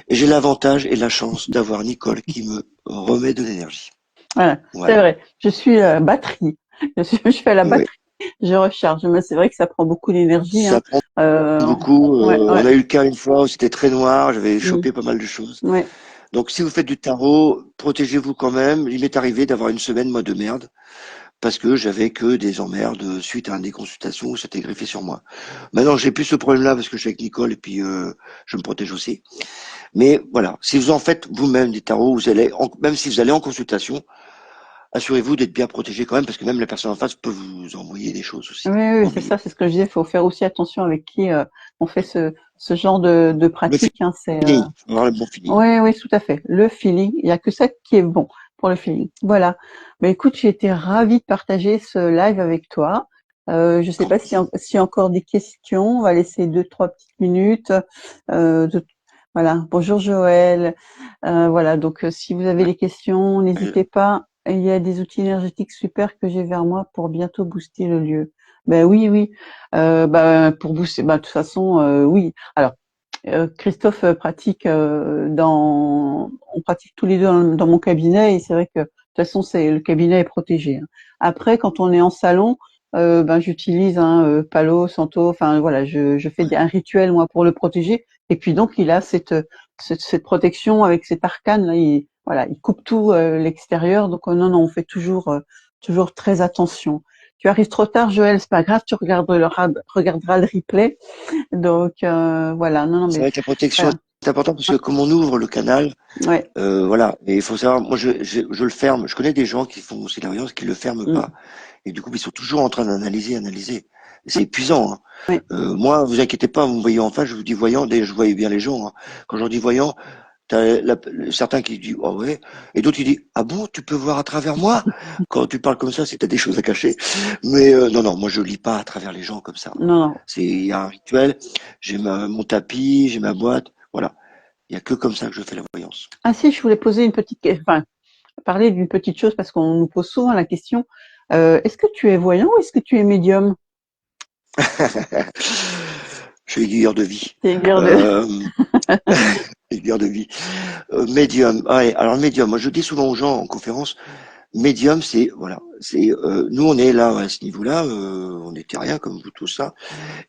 Et j'ai l'avantage et la chance d'avoir Nicole qui me remet de l'énergie. Voilà, c'est Voilà. vrai. Je suis batterie. Je fais la Ouais. batterie. Je recharge. Mais c'est vrai que ça prend beaucoup d'énergie, Ça hein. prend Euh, beaucoup. ouais, On ouais, a eu le cas une fois où c'était très noir. J'avais mm, chopé pas mal de choses. ouais. Donc si vous faites du tarot, protégez-vous quand même. Il m'est arrivé d'avoir une semaine, moi, de merde. Parce que j'avais que des emmerdes suite à des consultations où c'était greffé sur moi. Maintenant, j'ai plus ce problème-là parce que je suis avec Nicole et puis je me protège aussi. Mais voilà, si vous en faites vous-même des tarots, même si vous allez en consultation, assurez-vous d'être bien protégé quand même parce que même la personne en face peut vous envoyer des choses aussi. Oui, oui, c'est Oubliez ça, pas. c'est ce que je disais. Il faut faire aussi attention avec qui on fait ce genre de Le pratique, hein. feeling, faut avoir le bon feeling. Oui, oui, tout à fait. Le feeling, il y a que ça qui est bon pour le feeling. Voilà. Mais écoute, j'ai été ravie de partager ce live avec toi. Je sais Grand pas plaisir. s'il y a encore des questions. On va laisser 2, 3 petites minutes. Euh, de- voilà. Bonjour Joël. Voilà. Donc, si vous avez des questions, Euh, n'hésitez pas. Il y a des outils énergétiques super que j'ai vers moi pour bientôt booster le lieu. Ben oui, oui. Pour booster. Ben, de toute façon, oui. Alors. Christophe pratique on pratique tous les deux dans mon cabinet et c'est vrai que de toute façon le cabinet est protégé, hein. Après, quand on est en salon, j'utilise un Palo Santo, enfin voilà, je fais un rituel moi pour le protéger et puis donc il a cette protection avec cet arcane là, voilà, il coupe tout l'extérieur donc non non, on fait toujours très attention. Tu arrives trop tard, Joël, c'est pas grave, tu regarderas le replay. Donc voilà, non, non, c'est mais vrai que la protection voilà, est importante parce que comme on ouvre le canal, ouais, voilà. Et il faut savoir, moi je le ferme. Je connais des gens qui font aussi la voyance qui le ferment mm, pas. Et du coup, ils sont toujours en train d'analyser, analyser. C'est épuisant, hein. ouais. Moi, vous inquiétez pas, vous me voyez en face, je vous dis voyant, dès je voyais bien les gens, hein. Quand je leur dis voyant, certains qui disent oh ouais, et d'autres qui disent ah bon, tu peux voir à travers moi. Quand tu parles comme ça, c'est que t'as des choses à cacher. Mais non, non, moi je lis pas à travers les gens comme ça. Non, non. Il y a un rituel. J'ai mon tapis, j'ai ma boîte, voilà. Il y a que comme ça que je fais la voyance. Ah si, je voulais poser parler d'une petite chose parce qu'on nous pose souvent la question. Est-ce que tu es voyant ou est-ce que tu es médium? Je suis aiguilleur de vie. C'est une guerre de. Euh, aiguilleur de vie. Médium. Ouais, alors médium. Moi, je dis souvent aux gens en conférence, médium, c'est voilà, c'est nous on est là à ce niveau-là, on est terriens comme vous tous là.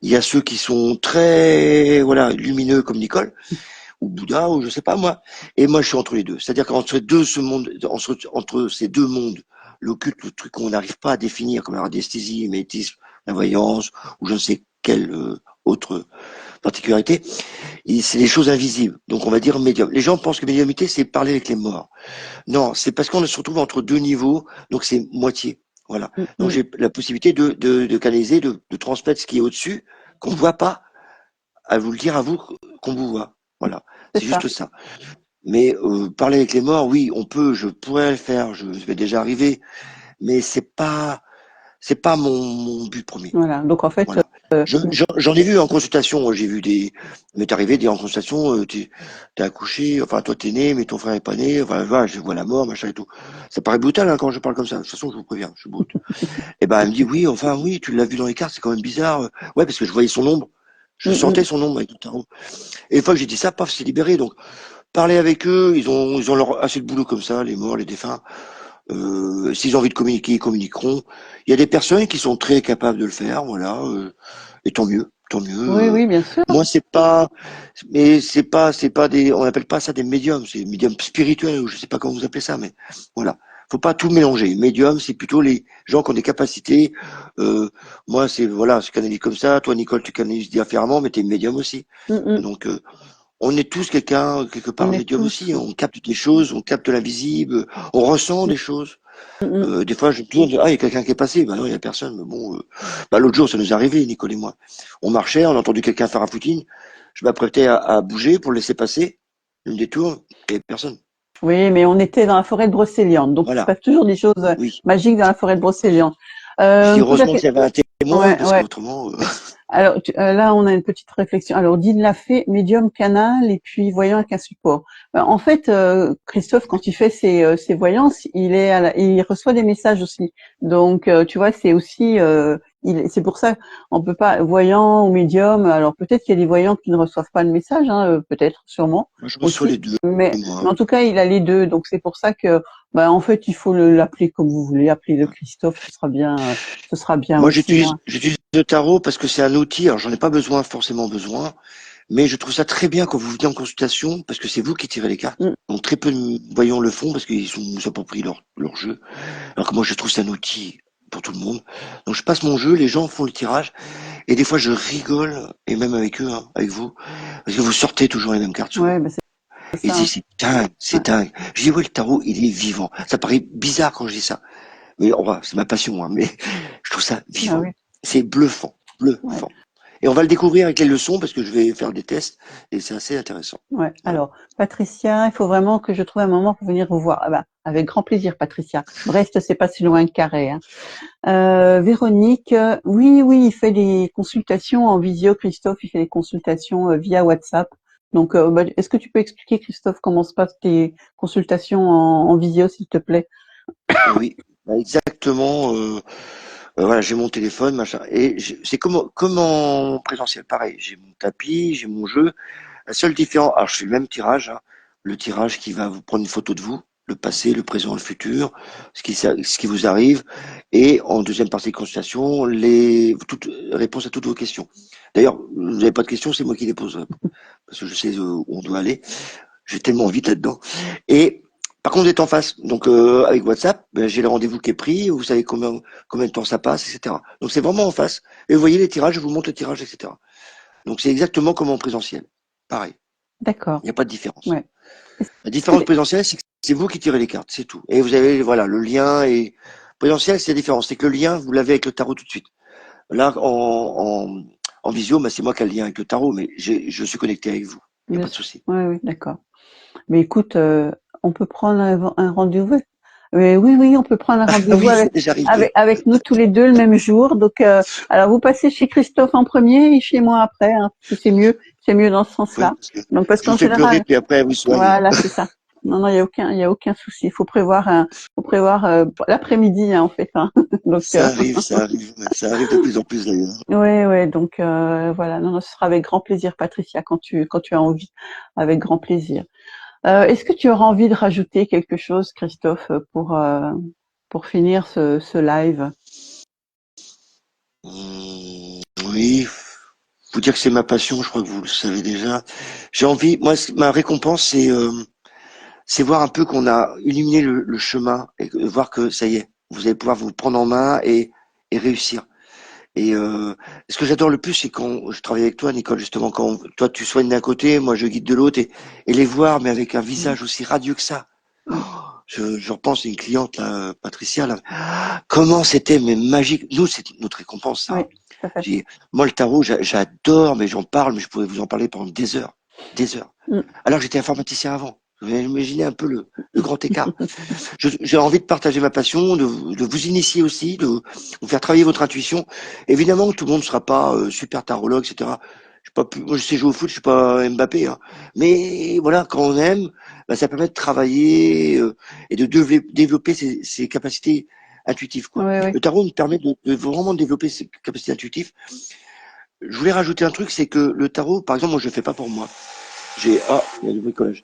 Il y a ceux qui sont très voilà lumineux comme Nicole ou Bouddha ou je sais pas moi. Et moi je suis entre les deux. C'est-à-dire entre ces deux mondes, l'occulte, le truc qu'on n'arrive pas à définir comme la radiesthésie, le magnétisme, la voyance ou je ne sais quelle autre particularité, c'est des choses invisibles. Donc on va dire médium. Les gens pensent que médiumnité c'est parler avec les morts. Non, c'est parce qu'on se retrouve entre deux niveaux, donc c'est moitié. Voilà. Mm, Donc mm. j'ai la possibilité de canaliser, de transmettre ce qui est au-dessus, qu'on ne voit pas, à vous le dire à vous qu'on vous voit. Voilà. C'est C'est ça. juste ça. Mais parler avec les morts, oui, on peut, je pourrais le faire, je vais déjà arriver, mais c'est pas mon but premier. Voilà. Donc en fait, Voilà. J'en ai vu en consultation, j'ai vu il m'est arrivé des en consultation, t'es accouché, enfin toi t'es né, mais ton frère est pas né, enfin voilà, je vois la mort, machin et tout. Ça paraît brutal hein, quand je parle comme ça. De toute façon, je vous préviens, je suis brut. Et ben elle me dit oui, enfin oui, tu l'as vu dans les cartes, c'est quand même bizarre. Ouais, parce que je voyais son ombre, je mm, sentais mm. son ombre avec le tarot. Et une fois que j'ai dit ça, paf, c'est libéré. Donc parler avec eux, ils ont leur assez de boulot comme ça, les morts, les défunts. S'ils ont envie de communiquer, ils communiqueront. Il y a des personnes qui sont très capables de le faire, voilà. Et tant mieux, tant mieux. Oui, oui, bien sûr. Moi, c'est pas on n'appelle pas ça des médiums, c'est des médiums spirituels ou je sais pas comment vous appelez ça, mais voilà. Faut pas tout mélanger. Médium, c'est plutôt les gens qui ont des capacités. Moi, voilà, je canalise comme ça. Toi, Nicole, tu canalises différemment, mais t'es médium aussi. Mm, mm. Donc, on est tous quelque On part est médium tous. aussi. On capte des choses, on capte l'invisible, on ressent des choses. Mm, Des fois, je tourne, ah, il y a quelqu'un qui est passé. Ben non, il y a personne. Mais bon, bah, l'autre jour, ça nous est arrivé, Nicole et moi. On marchait, on a entendu quelqu'un faire un footing. Je m'apprêtais à bouger pour le laisser passer. Je me détourne, il n'y avait personne. oui, mais on était dans la forêt de Brocéliande, donc il se Voilà. passe toujours des choses Oui. magiques dans la forêt de Brocéliande. Je dis Toute la heureusement qu'il y avait un témoin, ouais, parce ouais. qu'autrement, Alors là, on a une petite réflexion. Alors, Dean l'a fait, médium, canal, et puis voyant avec un support. En fait, Christophe, quand il fait ses voyances, il reçoit des messages aussi. Donc, tu vois, c'est aussi, c'est pour ça, on peut pas voyant ou médium. Alors peut-être qu'il y a des voyants qui ne reçoivent pas de message, hein, peut-être, sûrement moi, je reçois aussi. les deux, Mais moi. en tout cas, il a les deux. Donc c'est pour ça que, en fait, il faut l'appeler comme vous voulez, appeler le Christophe, ce sera bien Moi, aussi, hein. j'utilise le tarot parce que c'est un outil. Alors, j'en ai pas besoin, forcément besoin. Mais je trouve ça très bien quand vous venez en consultation parce que c'est vous qui tirez les cartes. Mm. Donc, très peu de voyants le font parce qu'ils s'approprient leur jeu. Alors que moi, je trouve que c'est un outil pour tout le monde. Donc, je passe mon jeu, les gens font le tirage. Et des fois, je rigole, et même avec eux, hein, avec vous, parce que vous sortez toujours les mêmes cartes souvent. Ouais, c'est Et ils ça, hein. disent, c'est Ouais. dingue. Je dis, ouais, le tarot, il est vivant. Ça paraît bizarre quand je dis ça. Mais c'est ma passion, hein, mais je trouve ça Ah vivant. oui. C'est bluffant, Ouais. bluffant. Et on va le découvrir avec les leçons parce que je vais faire des tests et c'est assez intéressant. Ouais. Voilà. Alors, Patricia, il faut vraiment que je trouve un moment pour venir vous voir. Ah bah, avec grand plaisir, Patricia. Brest, c'est pas si loin que Carré, hein. Véronique, oui, oui, il fait des consultations en visio. Christophe, il fait des consultations via WhatsApp. Donc, est-ce que tu peux expliquer, Christophe, comment se passent tes consultations en visio, s'il te plaît? Oui, bah, exactement. Voilà, j'ai mon téléphone, machin. Et c'est comme en présentiel, pareil. J'ai mon tapis, j'ai mon jeu. La seule différence, alors je fais le même tirage, hein, le tirage qui va vous prendre une photo de vous, le passé, le présent, le futur, ce qui vous arrive, et en deuxième partie de consultation, toutes, réponses à toutes vos questions. D'ailleurs, vous n'avez pas de questions, c'est moi qui les pose, parce que je sais où on doit aller. Je vais tellement vite là-dedans. Et par contre, vous êtes en face, donc avec WhatsApp, ben, j'ai le rendez-vous qui est pris, vous savez combien de temps ça passe, etc. Donc c'est vraiment en face. Et vous voyez les tirages, je vous montre le tirage, etc. Donc c'est exactement comme en présentiel. Pareil. D'accord. Il n'y a pas de différence. Ouais. Est-ce La que différence présentielle, c'est que c'est vous qui tirez les cartes, c'est tout. Et vous avez, voilà, le lien et présentiel, c'est la différence. C'est que le lien, vous l'avez avec le tarot tout de suite. Là, en visio, bah, c'est moi qui ai le lien avec le tarot, mais je suis connecté avec vous. Il n'y a bien pas de sûr. souci. Ouais, oui, d'accord. Mais écoute, on peut prendre un rendez-vous. Mais oui, oui, on peut prendre un Ah rendez-vous oui, c'est déjà arrivé. avec nous tous les deux le même jour. Donc, alors vous passez chez Christophe en premier et chez moi après, hein, parce que c'est mieux dans ce Oui, sens-là. parce que Donc, parce je vous qu'en fais pleurer, général, puis après, vous soignez. voilà, c'est ça. Non, non, il y a aucun souci. Il faut prévoir l'après-midi, hein, en fait, hein. Donc, Ça arrive de plus en plus d'ailleurs. ouais, ouais. Donc, voilà. Non, non, ce sera avec grand plaisir, Patricia, quand tu as envie, avec grand plaisir. Est-ce que tu auras envie de rajouter quelque chose, Christophe, pour finir ce live? Oui, vous dire que c'est ma passion, je crois que vous le savez déjà. J'ai envie, moi, ma récompense, c'est voir un peu qu'on a illuminé le chemin et voir que ça y est, vous allez pouvoir vous prendre en main et réussir. Et ce que j'adore le plus, c'est quand je travaille avec toi, Nicole, justement, quand toi tu soignes d'un côté, moi je guide de l'autre, et les voir, mais avec un Mm, visage aussi radieux que ça. mm. Je repense à une cliente, là, Patricia, là. Comment c'était, mais magique. Nous, c'est notre récompense, ça, Oui, hein. tout à fait. Moi, le tarot, j'adore, mais j'en parle, mais je pourrais vous en parler pendant des heures, des heures. Mm. Alors que j'étais informaticien avant. Vous imaginez un peu le grand écart. J'ai envie de partager ma passion, de vous initier aussi, de vous faire travailler votre intuition. Évidemment que tout le monde ne sera pas super tarologue, etc. Je suis pas moi, je sais jouer au foot, je suis pas Mbappé, hein. Mais voilà, quand on aime, bah, ça permet de travailler et de développer ses capacités intuitives, quoi. Oui, oui. Le tarot nous permet de vraiment développer ses capacités intuitives. Je voulais rajouter un truc, c'est que le tarot, par exemple, moi, je le fais pas pour moi. Il y a du bricolage.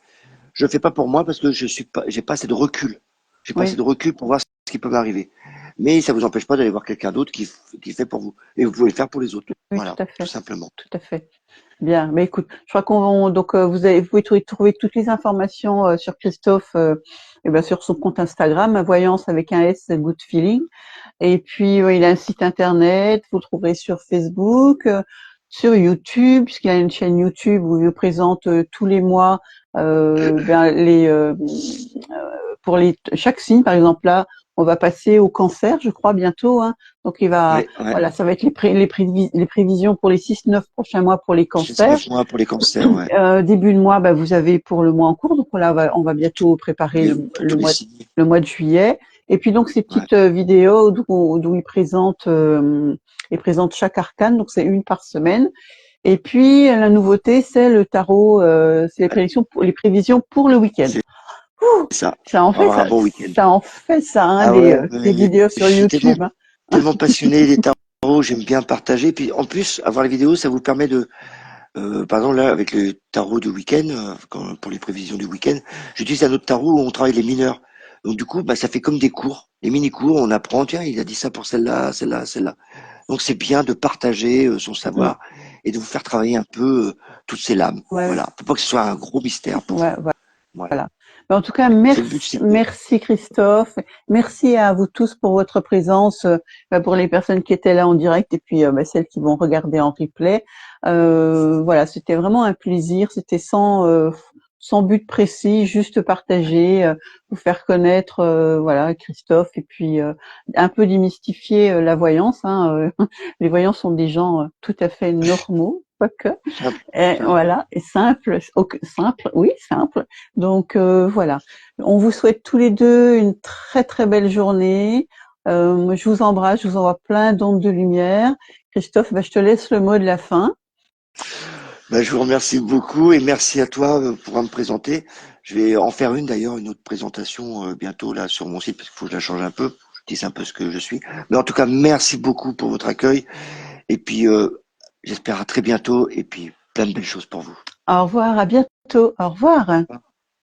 Je le fais pas pour moi parce que j'ai pas assez de recul. J'ai pas assez Oui, de recul pour voir ce qui peut m'arriver. Mais ça vous empêche pas d'aller voir quelqu'un d'autre qui fait pour vous. Et vous pouvez le faire pour les autres. oui, Voilà, tout à tout fait. simplement. Tout à fait. Bien. Mais écoute, je crois donc vous pouvez trouver toutes les informations sur Christophe et bien sur son compte Instagram, Voyance avec un S, Good Feeling. Et puis, il a un site internet, vous le trouverez sur Facebook, sur YouTube, puisqu'il a une chaîne YouTube où il vous présente tous les mois ben, pour chaque signe, par exemple là, on va passer au cancer, je crois, bientôt. Hein. Donc, Ouais, ouais. voilà, ça va être les prévisions pour les 6-9 prochains mois pour les Six, cancers. 9 mois pour les cancers, ouais. Début de mois, bah, vous avez pour le mois en cours. Donc là, on va bientôt préparer Oui, pour tous les signes. le mois de juillet. Et puis donc ces Ouais, petites vidéos d'où ils présentent chaque arcane. Donc c'est une par semaine. Et puis la nouveauté, c'est le tarot, c'est ouais, les prévisions pour le week-end. c'est Ouh, ça. On va avoir un bon week-end. ça en fait ça, hein, Ah ouais, les mais vidéos je sur suis tellement, YouTube. Hein. tellement passionné des tarots, j'aime bien partager. Puis en plus, avoir les vidéos, ça vous permet de, par exemple là, avec le tarot du week-end, pour les prévisions du week-end, j'utilise un autre tarot où on travaille les mineurs. Donc du coup, bah, ça fait comme des cours, des mini-cours, on apprend, tiens, il a dit ça pour celle-là, celle-là, celle-là. Donc c'est bien de partager son Mm. savoir et de vous faire travailler un peu toutes ces lames. Ouais, Voilà, pour pas que ce soit un gros mystère pour vous. ouais, Voilà. voilà. Mais en tout cas, C'est le but, merci, c'est que merci Christophe. Merci à vous tous pour votre présence, pour les personnes qui étaient là en direct et puis celles qui vont regarder en replay. Voilà, c'était vraiment un plaisir. C'était sans but précis, juste partager, vous faire connaître, voilà, Christophe et puis un peu démystifier la voyance. Hein, les voyants sont des gens tout à fait normaux, quoique. simple, Et simple. voilà, et simple, simple, oui, simple. Donc voilà, on vous souhaite tous les deux une très très belle journée. Je vous embrasse, je vous envoie plein d'ondes de lumière. Christophe, je te laisse le mot de la fin. Bah, je vous remercie beaucoup et merci à toi pour me présenter. Je vais en faire une d'ailleurs, une autre présentation bientôt là sur mon site parce qu'il faut que je la change un peu. Je dis un peu ce que je suis. Mais en tout cas, merci beaucoup pour votre accueil et puis j'espère à très bientôt et puis plein de belles choses pour vous. Au revoir, à bientôt. Au revoir.